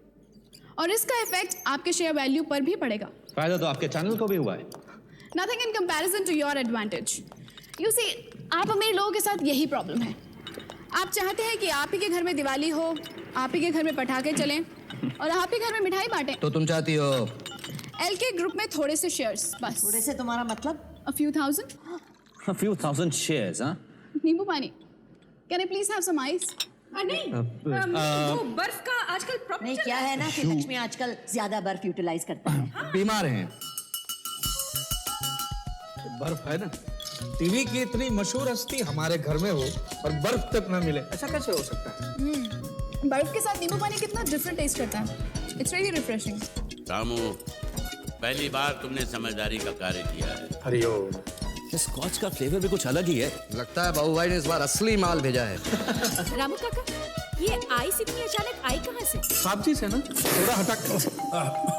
और इसका इफेक्ट आपके शेयर वैल्यू पर भी पड़ेगा। फायदा तो आपके चैनल को भी हुआ है। Nothing in comparison to your advantage. You see, आप अमीर लोगों के साथ यही प्रॉब्लम है। आप चाहते हैं कि आप ही के घर में दिवाली हो, आप ही के घर में पटाखे चलें और आप ही घर में मिठाई बांटें। तो तुम चाहती हो एलके ग्रुप में थोड़े से शेयर्स बस। थोड़े से तुम्हारा मतलब? A few thousand. A few thousand shares, हाँ? नींबू पानी। Can I please have some ice? नहीं, वो बर्फ का आजकल प्रॉब्लम नहीं, क्या है ना कि लक्ष्मी आजकल ज्यादा बर्फ यूटिलाइज करता है। बीमार हैं। बर्फ है ना, टीवी की इतनी मशहूर हस्ती हमारे घर में हो और बर्फ तक ना मिले, ऐसा कैसे हो सकता है? बर्फ के साथ नींबू पानी कितना डिफरेंट टेस्ट करता है। It's really refreshing. रामू, पहली बार तुमने समझदारी का कार्य किया है। हरिओम। स्कॉच का फ्लेवर भी कुछ अलग ही है। लगता है बाबू भाई ने इस बार असली माल भेजा है। रामू काका, ये आई इतनी अचानक आई कहाँ से? साबजी से ना, थोड़ा हटक।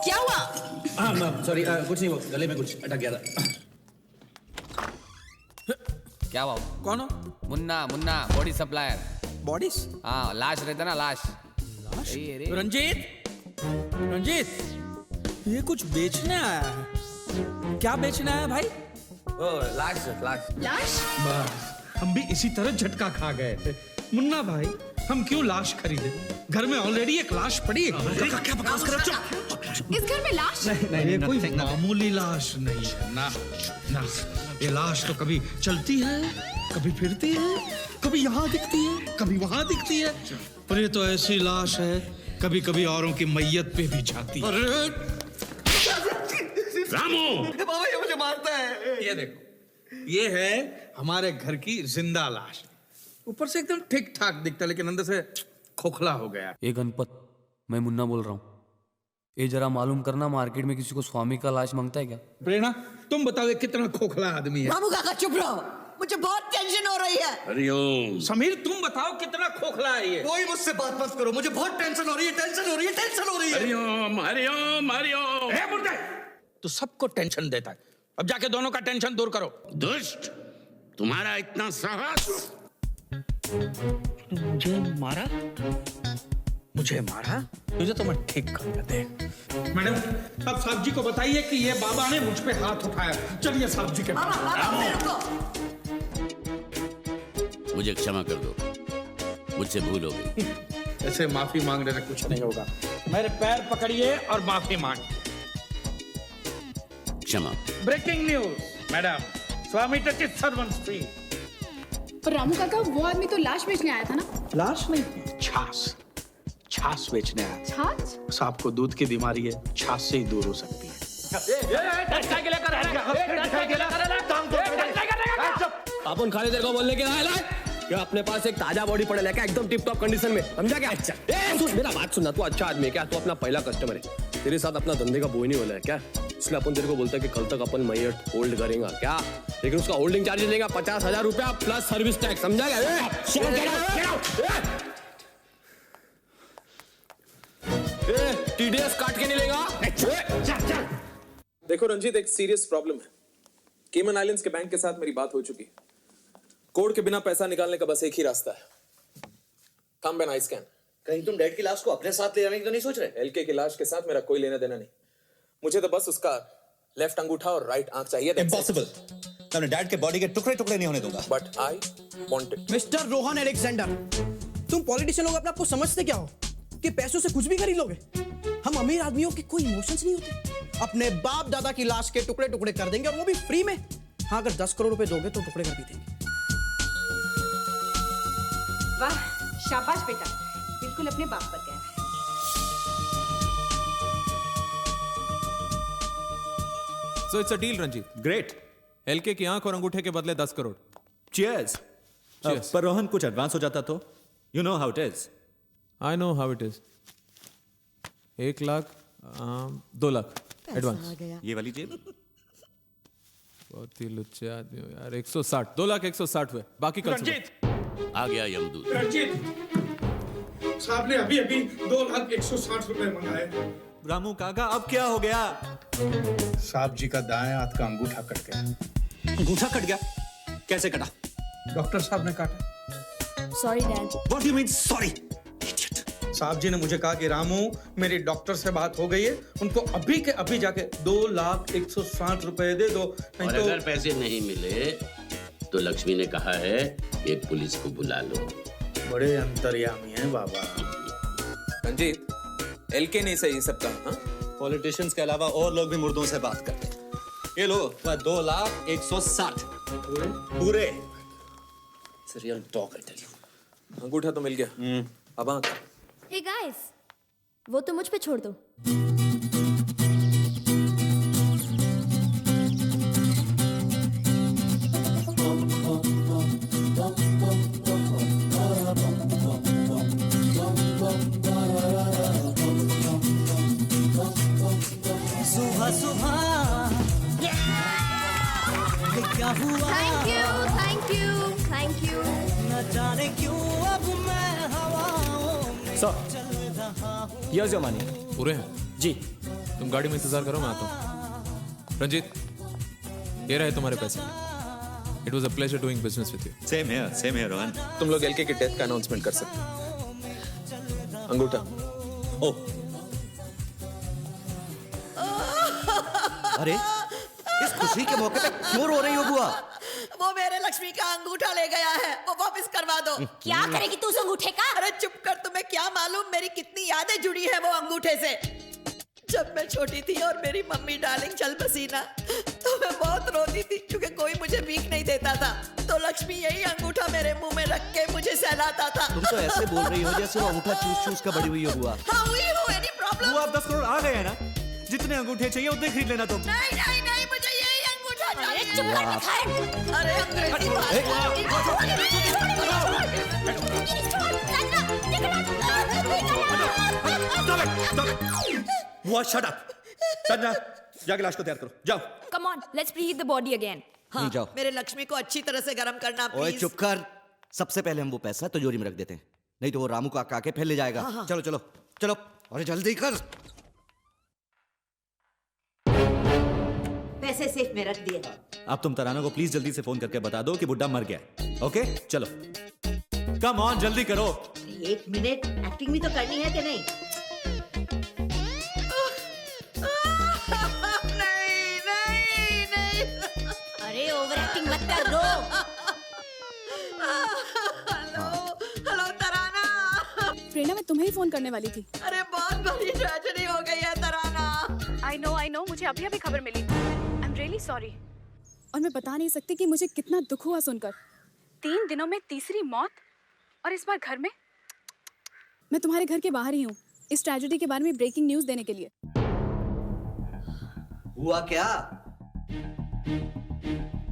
क्या हुआ? सॉरी, कुछ नहीं, वो गले में कुछ अटक गया था। क्या बाबू? कौन हो? Munna Munna body supplier. Bodies? हाँ, लाश रहता ना, लाश। रंजीत, ये कुछ बेचने आया है। क्या बेचने आया भाई? ओ, लाश लाश लाश? हम भी इसी तरह झटका खा गए थे। मुन्ना भाई, हम क्यों लाश खरीदे? घर में ऑलरेडी एक लाश पड़ी है। क्या बकवास कर रहे हो? इस घर में लाश? नहीं, ये कोई मामूली लाश नहीं है ना, ना। ये लाश तो कभी चलती है, कभी फिरती है, कभी यहाँ दिखती है, कभी वहाँ दिखती है। पर ये तो ऐसी लाश है, कभी कभी औरों की मैयत पे भी जाती है। रामू, बाबा ये मुझे मारता है। ये देखो, ये है हमारे घर की जिंदा लाश। ऊपर से एकदम ठीक ठाक दिखता है, लेकिन अंदर से खोखला हो गया। ए गणपत, मैं मुन्ना बोल रहा हूँ। ये जरा मालूम करना, मार्केट में किसी को स्वामी का लाश मांगता है क्या? प्रेरणा, तुम बताओ ये कितना खोखला आदमी है। रामू काका चुप रहो। मुझे बहुत टेंशन हो रही है। हरिओम। समीर तुम बताओ कितना खोखला है ये। कोई मुझसे बात मत करो, मुझे बहुत टेंशन हो रही है, टेंशन हो रही है, टेंशन हो रही है। हरिओम हरिओम हरिओम। ए बुड्ढे, तू सबको टेंशन देता है। अब जाके दोनों का टेंशन दूर करो। दुष्ट, तुम्हारा इतना साहस। मुझे मारा? मुझे मारा? तुझे तो मैं ठीक कर देते। मैडम, अब साहब जी को बताइए कि ये बाबा ने मुझ पे हाथ उठाया। चलिए साहब जी के पास। मुझे क्षमा कर दो, मुझसे भूल हो गई। ऐसे माफी मांगने से कुछ नहीं होगा। मेरे पैर पकड़िए और माफी मांगिए। क्षमा। ब्रेकिंग न्यूज मैडम, स्वामी टचित सर्वंट्स फ्री। पर रामू काका, वो आदमी तो लाश बेचने आया था ना? लाश नहीं, छाछ। छाछ बेचने आया। छाछ? सांप को दूध की बीमारी है, छाछ से ही दूर हो सकती है। अपन खाली देर को बोलने के आया क्या? अपने पास एक ताजा बॉडी पड़े क्या एकदम टिप टॉप कंडीशन में, समझा क्या? अच्छा सुन मेरा बात सुनना, तू अच्छा आदमी है क्या? तू अपना पहला कस्टमर है, तेरे साथ अपना धंधे का बोझ नहीं बोला है क्या? इसलिए अपन तेरे को बोलता है कि कल तक अपन मैयट होल्ड करेगा क्या, लेकिन उसका होल्डिंग चार्ज लेगा 50,000 रुपया प्लस सर्विस टैक्स, समझा क्या? TDS काट के नहीं लेगा। देखो रंजीत, एक सीरियस प्रॉब्लम है। केमन आइलैंड्स के बैंक के साथ मेरी बात हो चुकी। कोड के बिना पैसा निकालने का बस एक ही रास्ता है, कम एन आई स्कैन। कहीं तुम डैड की लाश को अपने साथ ले जाने की तो नहीं सोच रहे? एलके की लाश के साथ मेरा कोई लेना देना नहीं, मुझे तो बस उसका लेफ्ट अंगूठा और राइट आंख चाहिए। इम्पॉसिबल, मैं डैड के बॉडी के टुकड़े टुकड़े नहीं होने दूंगा। But I want it. Mister Rohan Alexander, तुम पॉलिटिशियन लोग अपने आप को समझते क्या हो कि पैसों से कुछ भी खरीद लोगे? हम अमीर आदमियों के कोई इमोशंस नहीं होते। अपने बाप दादा की लाश के टुकड़े टुकड़े कर देंगे और वो भी फ्री में। हाँ, अगर 10 करोड़ रुपए दोगे तो टुकड़े कर भी देंगे। वाह, शाबाश बेटा, बिल्कुल अपने बाप पर गया है। So it's a deal, Ranjit. Great. LK की आंख और अंगूठे के बदले 10 करोड़। Cheers. पर रोहन कुछ एडवांस हो जाता तो? You know how it is. I know how it is. 1 lakh 2 lakh advance. ये वाली जेब? बहुत ही लुच्चे आदमी हो यार। 160, 2 लाख 160 हुए, बाकी कल रंजीत आ गया यमदूत। रंजीत साहब ने अभी अभी 2,160 रुपए मंगाए। रामू काका, अब क्या हो गया? साहब जी का दाएं हाथ का अंगूठा कट गया। अंगूठा कट गया? कैसे कटा? डॉक्टर साहब ने काटा। Sorry dad. What do you mean sorry? साहब जी ने मुझे कहा कि रामू, मेरी डॉक्टर से बात हो गई है, उनको अभी के अभी जाके 2,160 रुपए दे दो, नहीं और तो अगर पैसे नहीं मिले तो लक्ष्मी ने कहा है एक पुलिस को बुला लो। बड़े अंतर्यामी हैं बाबा। रंजीत, एलके नहीं सही सबका। हाँ, पॉलिटिशियंस के अलावा और लोग भी मुर्दों से बात करते हैं। ये लो 2,160 पूरे। It's a real dog, I tell you. अंगूठा तो मिल गया, अब आंख। हे गाइस, वो तो मुझ पे छोड़ दो। सुबह सुबह क्या हुआ? Thank you, thank you, thank you. न जाने क्यों अब मैं हवाओं में चल रहा हूँ। Here's your money. पूरे हैं? जी। तुम गाड़ी में इंतजार करो, मैं आता हूँ। रंजीत, ये रहे तुम्हारे पैसे। It was a pleasure doing business with you. Same here, Rohan. तुम लोग एलके की डेथ का अनाउंसमेंट कर सकते हो। अंगूठा। ओ। अरे, इस खुशी के मौके पे क्यों रो रही हो बुआ? वो मेरे लक्ष्मी का अंगूठा ले गया है, वो वापस करवा दो। क्या करेगी तू उस अंगूठे का? अरे चुप कर, तुम्हें क्या मालूम मेरी कितनी यादें जुड़ी है वो अंगूठे से। जब मैं छोटी थी और मेरी मम्मी डार्लिंग चल बसी ना, तो मैं बहुत रोती थी क्योंकि कोई मुझे भीख नहीं देता था। तो लक्ष्मी यही अंगूठा मेरे मुंह में रख के मुझे सहलाता था। तुम तो ऐसे बोल रही हो जैसे वो अंगूठा चूस चूस कर बड़ी हुई हो बुआ। हाँ हुई हो, एनी प्रॉब्लम? वो आप 10 करोड़ आ गए हैं ना? जितने अंगूठे चाहिए उतने खरीद लेना तुम। नहीं नहीं नहीं, मुझे यही अंगूठा चाहिए। चुप कर मिठाई। अरे अंग्रेजी बुआ शट अप। संजना, जाके लाश को तैयार करो, जाओ। Come on, let's preheat the body again. नहीं जाओ। मेरे लक्ष्मी को अच्छी तरह से गर्म करना ओए प्लीज। चुप कर। सबसे पहले हम वो पैसा तिजोरी में रख देते हैं, नहीं तो वो रामू का आके फिर ले जाएगा। हाँ। चलो चलो चलो, अरे जल्दी कर। पैसे सेफ में रख दिए। अब तुम तराना को प्लीज जल्दी से फोन करके बता दो कि बुड्ढा मर गया है। ओके चलो, कम ऑन जल्दी करो। 1 मिनट, एक्टिंग भी तो करनी है कि नहीं? अरे ओवर एक्टिंग मत कर, रो। हेलो तराना। प्रेरणा, मैं तुम्हें ही फोन करने वाली थी। अरे बहुत बड़ी ट्रेजेडी हो गई है तराना। आई नो, मुझे अभी अभी खबर मिली। I am really sorry. और मैं बता नहीं सकती कि मुझे कितना दुख हुआ सुनकर। 3 दिनों में तीसरी मौत, और इस बार घर में। मैं तुम्हारे घर के बाहर ही हूँ, इस ट्रेजेडी के बारे में ब्रेकिंग न्यूज देने के लिए। हुआ क्या?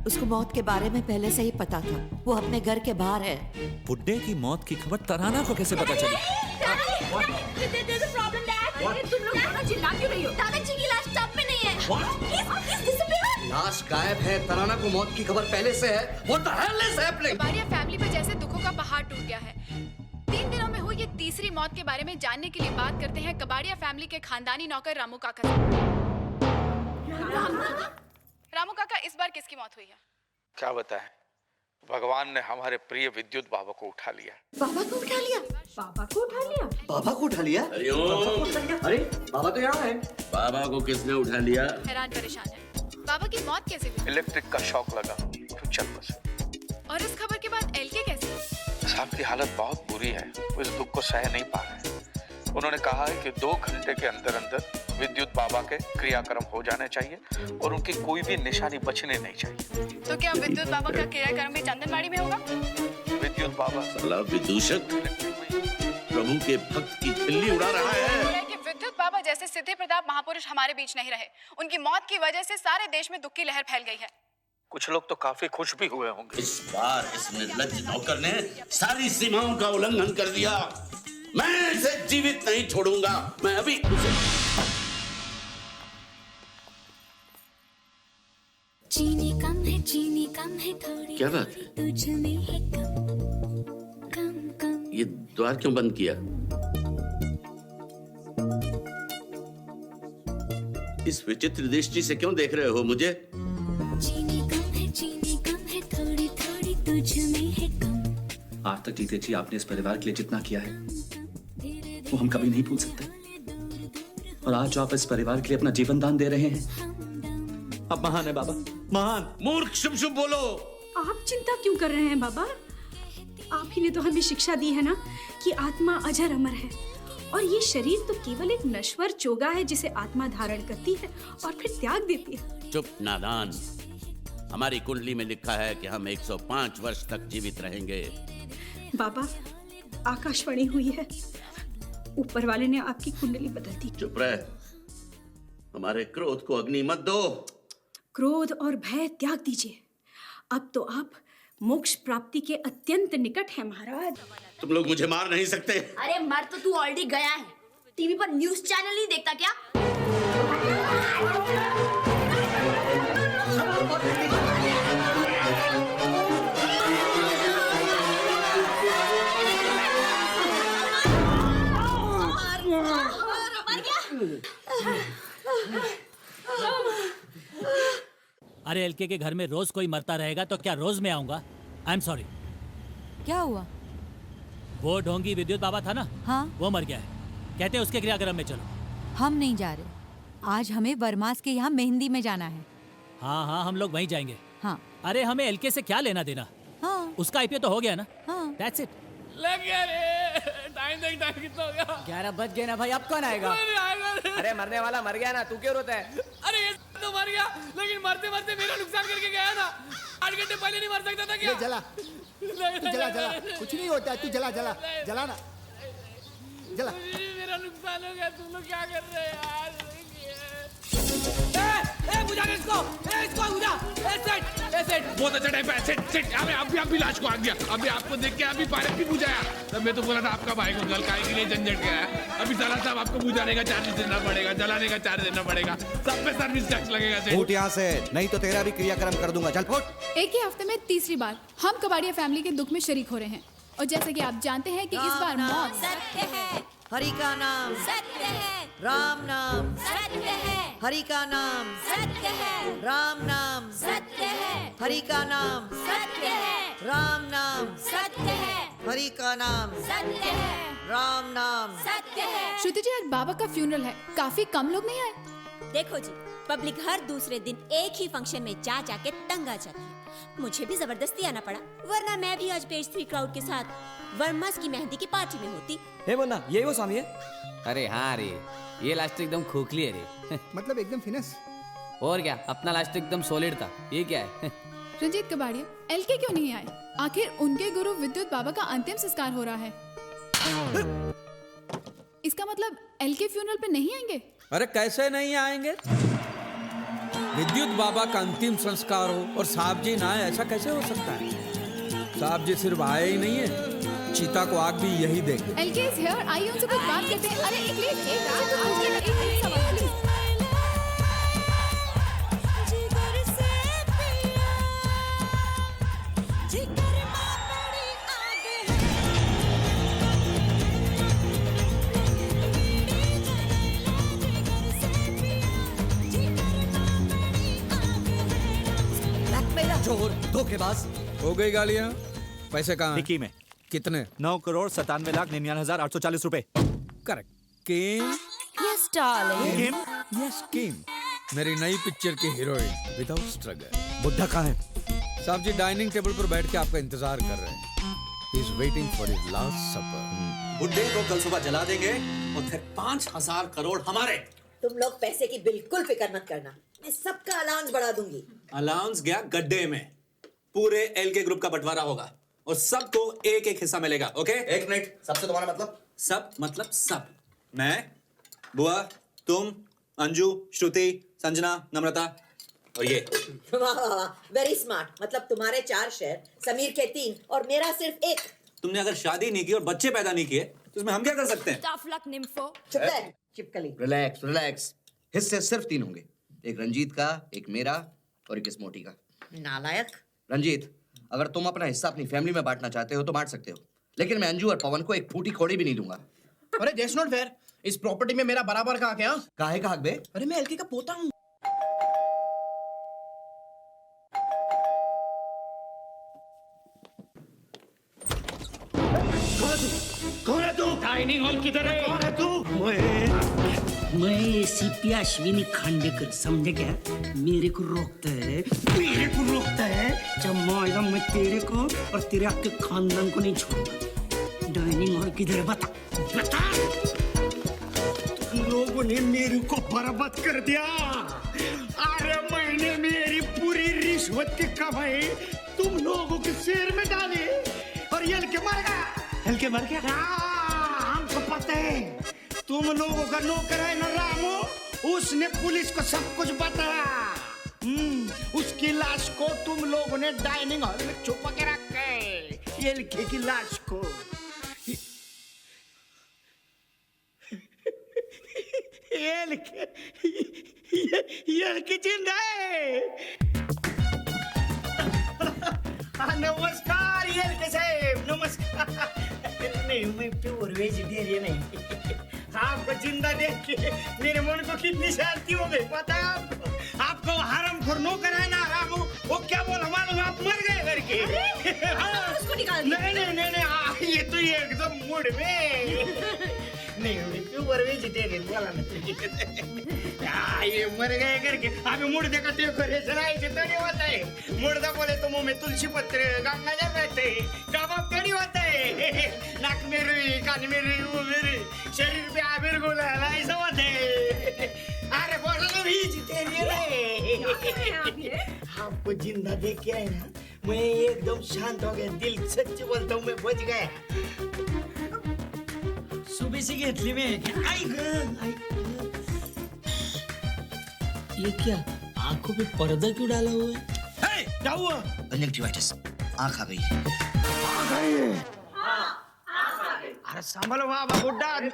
उसको मौत के बारे में पहले से ही पता था। वो अपने घर के बाहर है। बुड्ढे की मौत की खबर तराना को कैसे पता चली? तुम लोग यहाँ चिल्ला क्यों रही हो? दादाजी की लाश टब में नहीं है। लाश गायब है, तराना को मौत की खबर पहले से है। What the hell is happening? Kabadia family पर जैसे दुखों का पहाड़ टूट गया है। 3 दिनों में हुई ये तीसरी मौत के बारे में जानने के लिए बात करते हैं कबाड़िया फैमिली के खानदानी नौकर रामू काका से। रामू काका, इस बार किसकी मौत हुई है? क्या बताएं, भगवान ने हमारे प्रिय विद्युत बाबा को उठा लिया। बाबा को उठा लिया? बाबा को उठा लिया? बाबा को उठा लिया? अरे बाबा तो यहाँ है। बाबा को किसने उठा लिया? हैरान परेशान है। बाबा की मौत कैसे हुई? इलेक्ट्रिक का शॉक लगा, फिर चल बसे। और इस खबर के बाद एलके कैसे? साहब की हालत बहुत बुरी है, वो इस दुख को सह नहीं पा रहे। उन्होंने कहा है कि 2 घंटे के अंदर अंदर विद्युत बाबा के क्रियाक्रम हो जाने चाहिए और उनकी कोई भी निशानी बचने नहीं चाहिए। तो क्या विद्युत बाबा का क्रियाक्रम भी चंदनवाड़ी में होगा? विद्युत बाबा साला विदूषक प्रभु के भक्त की खिल्ली उड़ा रहा है। कि विद्युत बाबा जैसे सिद्धि प्रताप महापुरुष हमारे बीच नहीं रहे। उनकी मौत की वजह से सारे देश में दुख की लहर फैल गई है। कुछ लोग तो काफी खुश भी हुए होंगे। इस बार इस निर्लज्ज नौकर ने सारी सीमाओं का उल्लंघन कर दिया। मैं इसे जीवित नहीं छोड़ूंगा। मैं अभी चीनी कम है, चीनी कम है थोड़ी। क्या बात है? तुझ में है कम कम। ये द्वार क्यों बंद किया? इस विचित्र दृष्टि से क्यों देख रहे हो मुझे? चीनी कम है थोड़ी थोड़ी तुझ में है कम। आज तक जीते जी आपने इस परिवार के लिए जितना किया है वो हम कभी नहीं भूल सकते। और आज जो आप इस परिवार के लिए अपना जीवन दान दे रहे हैं, अब महान है बाबा, महान। मूर्ख, शुभ शुभ बोलो। आप चिंता क्यों कर रहे हैं बाबा? आप ही ने तो हमें शिक्षा दी है ना कि आत्मा अजर अमर है, और ये शरीर तो केवल एक नश्वर चोगा है जिसे आत्मा धारण करती है और फिर त्याग देती है। चुप नादान। हमारी कुंडली में लिखा है कि हम 105 वर्ष तक जीवित रहेंगे। बाबा, आकाशवाणी हुई है, ऊपर वाले ने आपकी कुंडली बदल दी। चुप रहे। हमारे क्रोध को अग्नि मत दो। क्रोध और भय त्याग दीजिए। अब तो आप मोक्ष प्राप्ति के अत्यंत निकट हैं महाराज। तुम लोग मुझे मार नहीं सकते। अरे मर तो तू ऑलरेडी गया है। टीवी पर न्यूज़ चैनल नहीं देखता क्या? अरे एलके के घर में रोज कोई मरता रहेगा तो क्या रोज मैं आऊंगा? I am sorry. क्या हुआ? वो ढोंगी विद्युत बाबा था ना, हाँ, वो मर गया है। कहते हैं उसके क्रियाक्रम में चलो। हम नहीं जा रहे। आज हमें वर्मास के यहाँ मेहंदी में जाना है। हाँ हाँ, हम लोग वहीं जाएंगे। हाँ। अरे हमें एलके से क्या लेना देना? हाँ। उसका आईपीओ तो हो गया ना। हाँ। That's it. लग गया रे। टाइम कितना हो गया? 11 बज गए ना भाई, अब कौन आएगा? अरे मरने वाला मर गया ना, तू क्यों रोता है? अरे ये तो मर गया, लेकिन मरते मरते मेरा नुकसान करके गया ना। 8 घंटे पहले नहीं मर सकता था क्या? जला कुछ नहीं होता है, तू जला ना, जला। मेरा नुकसान हो गया, तुम लोग क्या कर रहे हैं यार? बुझा दे इसको, इसको बुझा, सेट। बहुत अच्छा टाइम है। सेट अभी लाश को आ गया। अभी आपको देख के अभी पायलट भी बुझाया। तब मैं तो बोला था आपका भाई को गल काहे के लिए झंझट गया। अभी साला साहब आपको बुझाने का चार्ज देना पड़ेगा, जलाने का चार्ज देना पड़ेगा, सब पे सर्विस टैक्स लगेगा। फुट यहाँ से, नहीं तो तेरा भी क्रियाक्रम कर दूंगा। चल फुट। एक ही हफ्ते में तीसरी बार हम कबाड़िया फैमिली के दुख में शरीक हो रहे हैं और जैसा कि आप जानते हैं कि इस बार मौत सत्य है, हरि का नाम सत्य है, राम नाम सत्य है, हरि का नाम सत्य है, राम नाम सत्य है, हरि का नाम सत्य है, राम नाम सत्य है, हरि का नाम सत्य है, राम नाम सत्य है। श्रुति जी, आज बाबा का फ्यूनरल है, काफी कम लोग नहीं आए। देखो जी, पब्लिक हर दूसरे दिन एक ही फंक्शन में जा जाके तंग आ जाती है। मुझे भी जबरदस्ती आना पड़ा, वरना मैं भी आज पेज 3 क्राउड के साथ वर्मास की मेहंदी की पार्टी में होती। हे मुन्ना, यही वो स्वामी है? अरे हाँ रे, ये लास्ट एकदम खोखली है रे। मतलब एकदम फिनिश। और क्या, अपना लास्ट एकदम सॉलिड था। ये क्या है? रंजीत कबाड़िया, एलके क्यों नहीं आए? आखिर उनके गुरु विद्युत बाबा का अंतिम संस्कार हो रहा है। इसका मतलब एलके फ्यूनरल पे नहीं आएंगे? अरे कैसे नहीं आएंगे? विद्युत बाबा का अंतिम संस्कार हो और साहब जी ना आए, ऐसा कैसे हो सकता है? साहब जी सिर्फ आए ही नहीं है, चीता को आग भी यही देंगे। एलके इज हियर, आइए उनसे कुछ बात करते हैं। अरे एक सवाल प्लीज। चोर, धोखेबाज। हो गई गालियां? पैसे कहाँ? निकी में। कितने? 9,97,0840 रुपए। Correct. Kim? Yes darling. Kim? Yes Kim, मेरी नई पिक्चर की हीरोइन विदाउट स्ट्रगल। बुड्ढा कहाँ है? साहब जी डाइनिंग टेबल पर बैठ के आपका इंतजार कर रहे हैं। He is waiting for his last supper. बुड्ढे को कल सुबह जला देंगे और फिर 5,000 करोड़ हमारे। तुम लोग पैसे की बिल्कुल फिक्र मत करना, मैं सबका अलाउंस बढ़ा दूंगी। अलाउंस गया गड्ढे में। पूरे एलके ग्रुप का बंटवारा होगा और सबको एक एक हिस्सा मिलेगा। ओके? एक मिनट, सबसे तुम्हारा मतलब? सब मतलब सब। मैं, बुआ, तुम, अंजू, श्रुति, संजना, नम्रता और ये। Very smart. मतलब तुम्हारे 4 शेयर, समीर के 3 और मेरा सिर्फ 1। तुमने अगर शादी नहीं की और बच्चे पैदा नहीं किए तो इसमें हम क्या कर सकते हैं? Tough luck nympho. चुप रह, चिपकली। Relax relax. हिस्से सिर्फ 3 होंगे, एक रंजीत का, एक मेरा और एक इस मोटी का। नालायक। रंजीत, अगर तुम अपना हिस्सा अपनी फैमिली में बांटना चाहते हो तो बांट सकते हो, लेकिन मैं अंजू और पवन को एक फूटी कौड़ी भी नहीं दूंगा। अरे दैट्स नॉट फेयर। इस प्रॉपर्टी में मेरा बराबर का हक है। काहे का हक बे? अरे मैं एलके का पोता हूँ। कौन है तू? डाइनिंग हॉल किधर है? कौन है तू? मैं एसीपी अश्विनी खांडेकर, समझे क्या? मेरे को रोकता है, जब मारेगा मैं तेरे को और तेरे आपके खानदान को नहीं छोड़ूंगा। डाइनिंग हॉल किधर है? बता। तुम लोगों ने मेरे को बर्बाद कर दिया। अरे मैंने मेरी पूरी रिश्वत की कमाई तुम लोगों के शेर में डाली और ये हल्के मर गया। हल्के मर गया? हमको पता है, तुम लोगों का नौकर है ना रामू, उसने पुलिस को सब कुछ बताया। उसकी लाश को तुम लोगों ने डाइनिंग हॉल में छुपा के रखा है। ये लिखे की लाश को ये लिखे जिंदा है। नमस्कार ये लिखे साहब, नमस्कार। नहीं, मैं प्योर वेजिटेरियन नहीं। आपको जिंदा देख के मेरे मन को कितनी शांति हो गई, पता है आपको? आपको हरामखोर नौकर है ना रामू, वो क्या बोला मालूम? आप मर गए करके। उसको निकाल दिया। नहीं, ये तो ये एकदम मूड में नहीं, प्योर वेजिटेरियन बोला ना। ये मर गए करके अभी मुर्दे का डेकोरेशन ऐसे थोड़ी होता है। मुर्दा बोले तो मुंह में तुलसी पत्र, गंगाजल रहते हैं, कबाब थोड़ी होता है। नाक में रुई, कान में रुई, मुंह में रुई, शरीर पे आबिर गुलाल, ऐसा होता है। अरे बोलो तो वेजिटेरियन है। आपको जिंदा देख के है ना, मैं एकदम शांत हो गया। दिल सच बोलता हूँ, मैं बच गया। सुबह से घेतली में क्या? ये क्या आंखों पे पर्दा क्यों डाला हुआ है? क्या हुआ? कंजक्टिवाइटिस, आंख आ गई। अरे संभलो बाबा बुड्ढा। अरे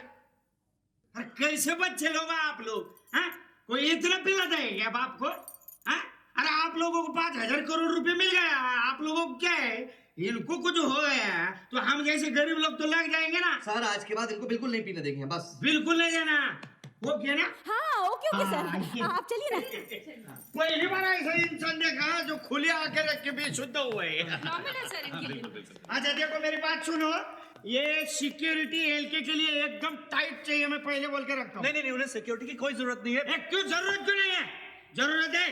कैसे बच्चे लोग हैं आप लोग? हैं? कोई इतना पिलाता है क्या बाप को? हैं? अरे आप लोगों को 5,000 करोड़ रुपए मिल गया, आप लोगों को क्या है? इनको कुछ हो गया तो हम जैसे गरीब लोग तो लग जाएंगे ना। सर आज के बाद इनको बिल्कुल नहीं पीने देंगे, बस बिल्कुल नहीं जाना। वो क्या ना? हाँ ओके ओके सर, आप चलिए ना। पहली बार ऐसा इंसान देखा जो खुले आके रख के भी शुद्ध हुए। अच्छा देखो मेरी बात सुनो, ये सिक्योरिटी एलके के लिए एकदम टाइट चाहिए, मैं पहले बोल के रखता हूँ। नहीं, उन्हें सिक्योरिटी की कोई जरूरत नहीं है। क्यों जरूरत क्यों नहीं है? जरूरत है।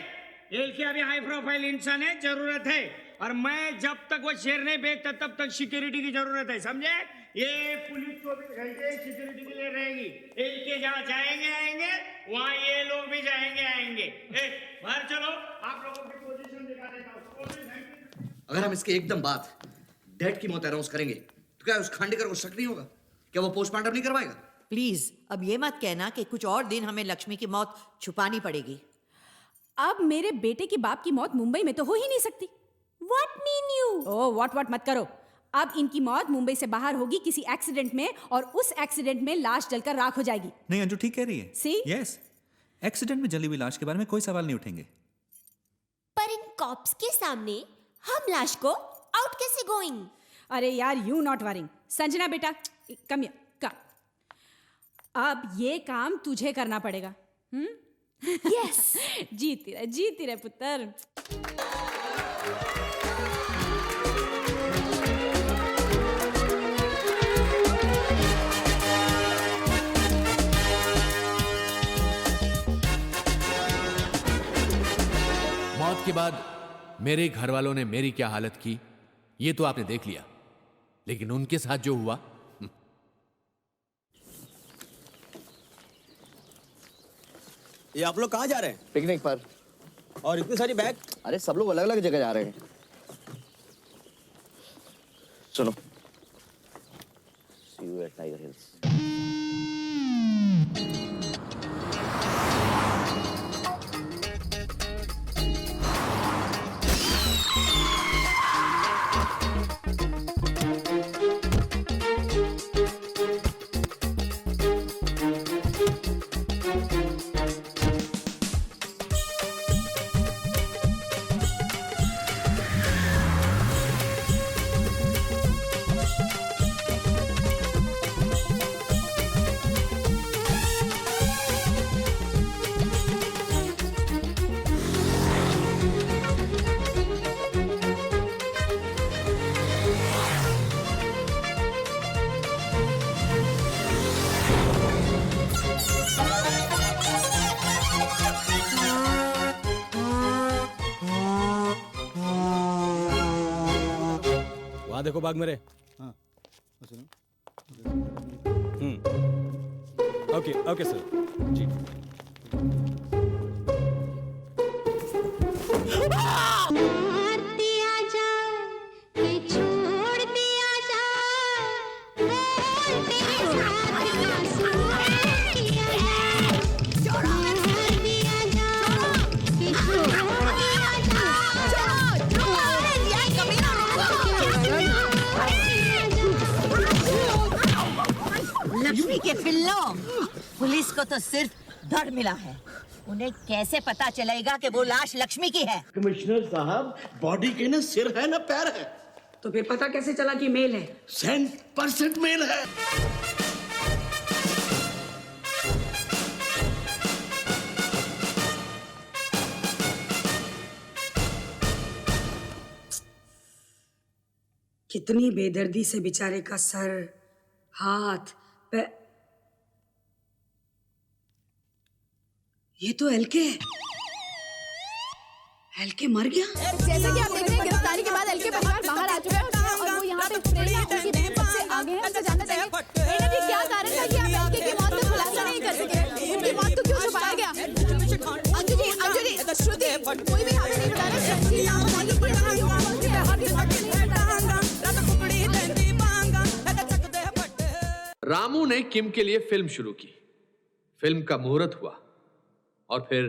एलके अभी हाई प्रोफाइल इंसान है, जरूरत है। और मैं जब तक वो शेयर नहीं बेचता तब तक सिक्योरिटी की जरूरत है, समझे? ये पुलिस 24 घंटे सिक्योरिटी के लिए रहेगी। एलके जहाँ जाएंगे आएंगे वहाँ ये लोग भी जाएंगे आएंगे। बाहर चलो, आप लोगों की पोजीशन दिखा देता हूँ। अगर हम इसके एकदम बाद डेड की मौत अनाउंस करेंगे तो क्या उस खांडेकर को शक नहीं होगा? क्या वो पोस्टमार्टम नहीं करवाएगा? प्लीज अब ये मत कहना कि कुछ और दिन हमें लक्ष्मी की मौत छुपानी पड़ेगी। अब मेरे बेटे की बाप की मौत मुंबई में तो हो ही नहीं सकती। What mean you? Oh what मत करो। अब इनकी मौत मुंबई से बाहर होगी किसी एक्सीडेंट में, और उस एक्सीडेंट में लाश जलकर राख हो जाएगी। नहीं अंजू ठीक कह रही है। See? यस, एक्सीडेंट में जली हुई लाश के बारे में कोई सवाल नहीं उठेंगे। पर इन कॉप्स के सामने हम लाश को आउट कैसे गोइंग? अरे यार यू नॉट वरिंग। संजना बेटा कम हियर, कम। अब ये काम तुझे करना पड़ेगा। यस। जीती रहे पुत्र। मौत के बाद मेरे घर वालों ने मेरी क्या हालत की ये तो आपने देख लिया, लेकिन उनके साथ जो हुआ। ये आप लोग कहाँ जा रहे हैं? पिकनिक पर। और इतनी सारी बैग? अरे सब लोग अलग अलग जगह जा रहे हैं। चलो। See you at Tiger Hills. देखो बाग मेरे। हाँ ओके ओके सर जी। लक्ष्मी के पिल्लों, पुलिस को तो सिर्फ धड़ मिला है, उन्हें कैसे पता चलेगा कि वो लाश लक्ष्मी की है? कमिश्नर साहब, बॉडी के ना सिर है ना पैर है। तो फिर पता कैसे चला कि मेल है? 100% मेल है। कितनी बेदर्दी से बेचारे का सर, हाथ, पैर। ये तो एलके है। एलके मर गया। जैसा कि आप देख रहे हैं, गिरफ्तारी के बाद एलके परिवार बाहर आ चुका है और वो यहाँ पे प्रेरणा उनकी बहन सबसे आगे है। उनसे जानना चाहिए प्रेरणा जी क्या कारण था कि आप एलके की मौत का खुलासा नहीं कर सके? उनकी मौत को क्यों छुपाया गया? अंजलि, श्रुति, कोई भी हाथ नहीं उठा रहा। श्रुति नाम रामू ने किम के लिए फिल्म शुरू की, फिल्म का मुहूर्त हुआ और फिर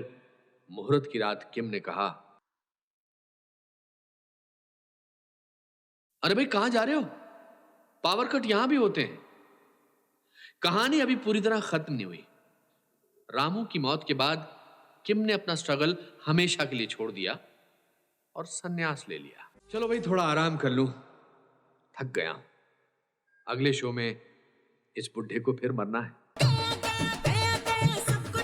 मुहूर्त की रात किम ने कहा, अरे भाई कहां जा रहे हो? पावर कट यहां भी होते हैं। कहानी अभी पूरी तरह खत्म नहीं हुई। रामू की मौत के बाद किम ने अपना स्ट्रगल हमेशा के लिए छोड़ दिया और संन्यास ले लिया। चलो भाई थोड़ा आराम कर लूं, थक गया। अगले शो में इस बुढ़े को फिर मरना है।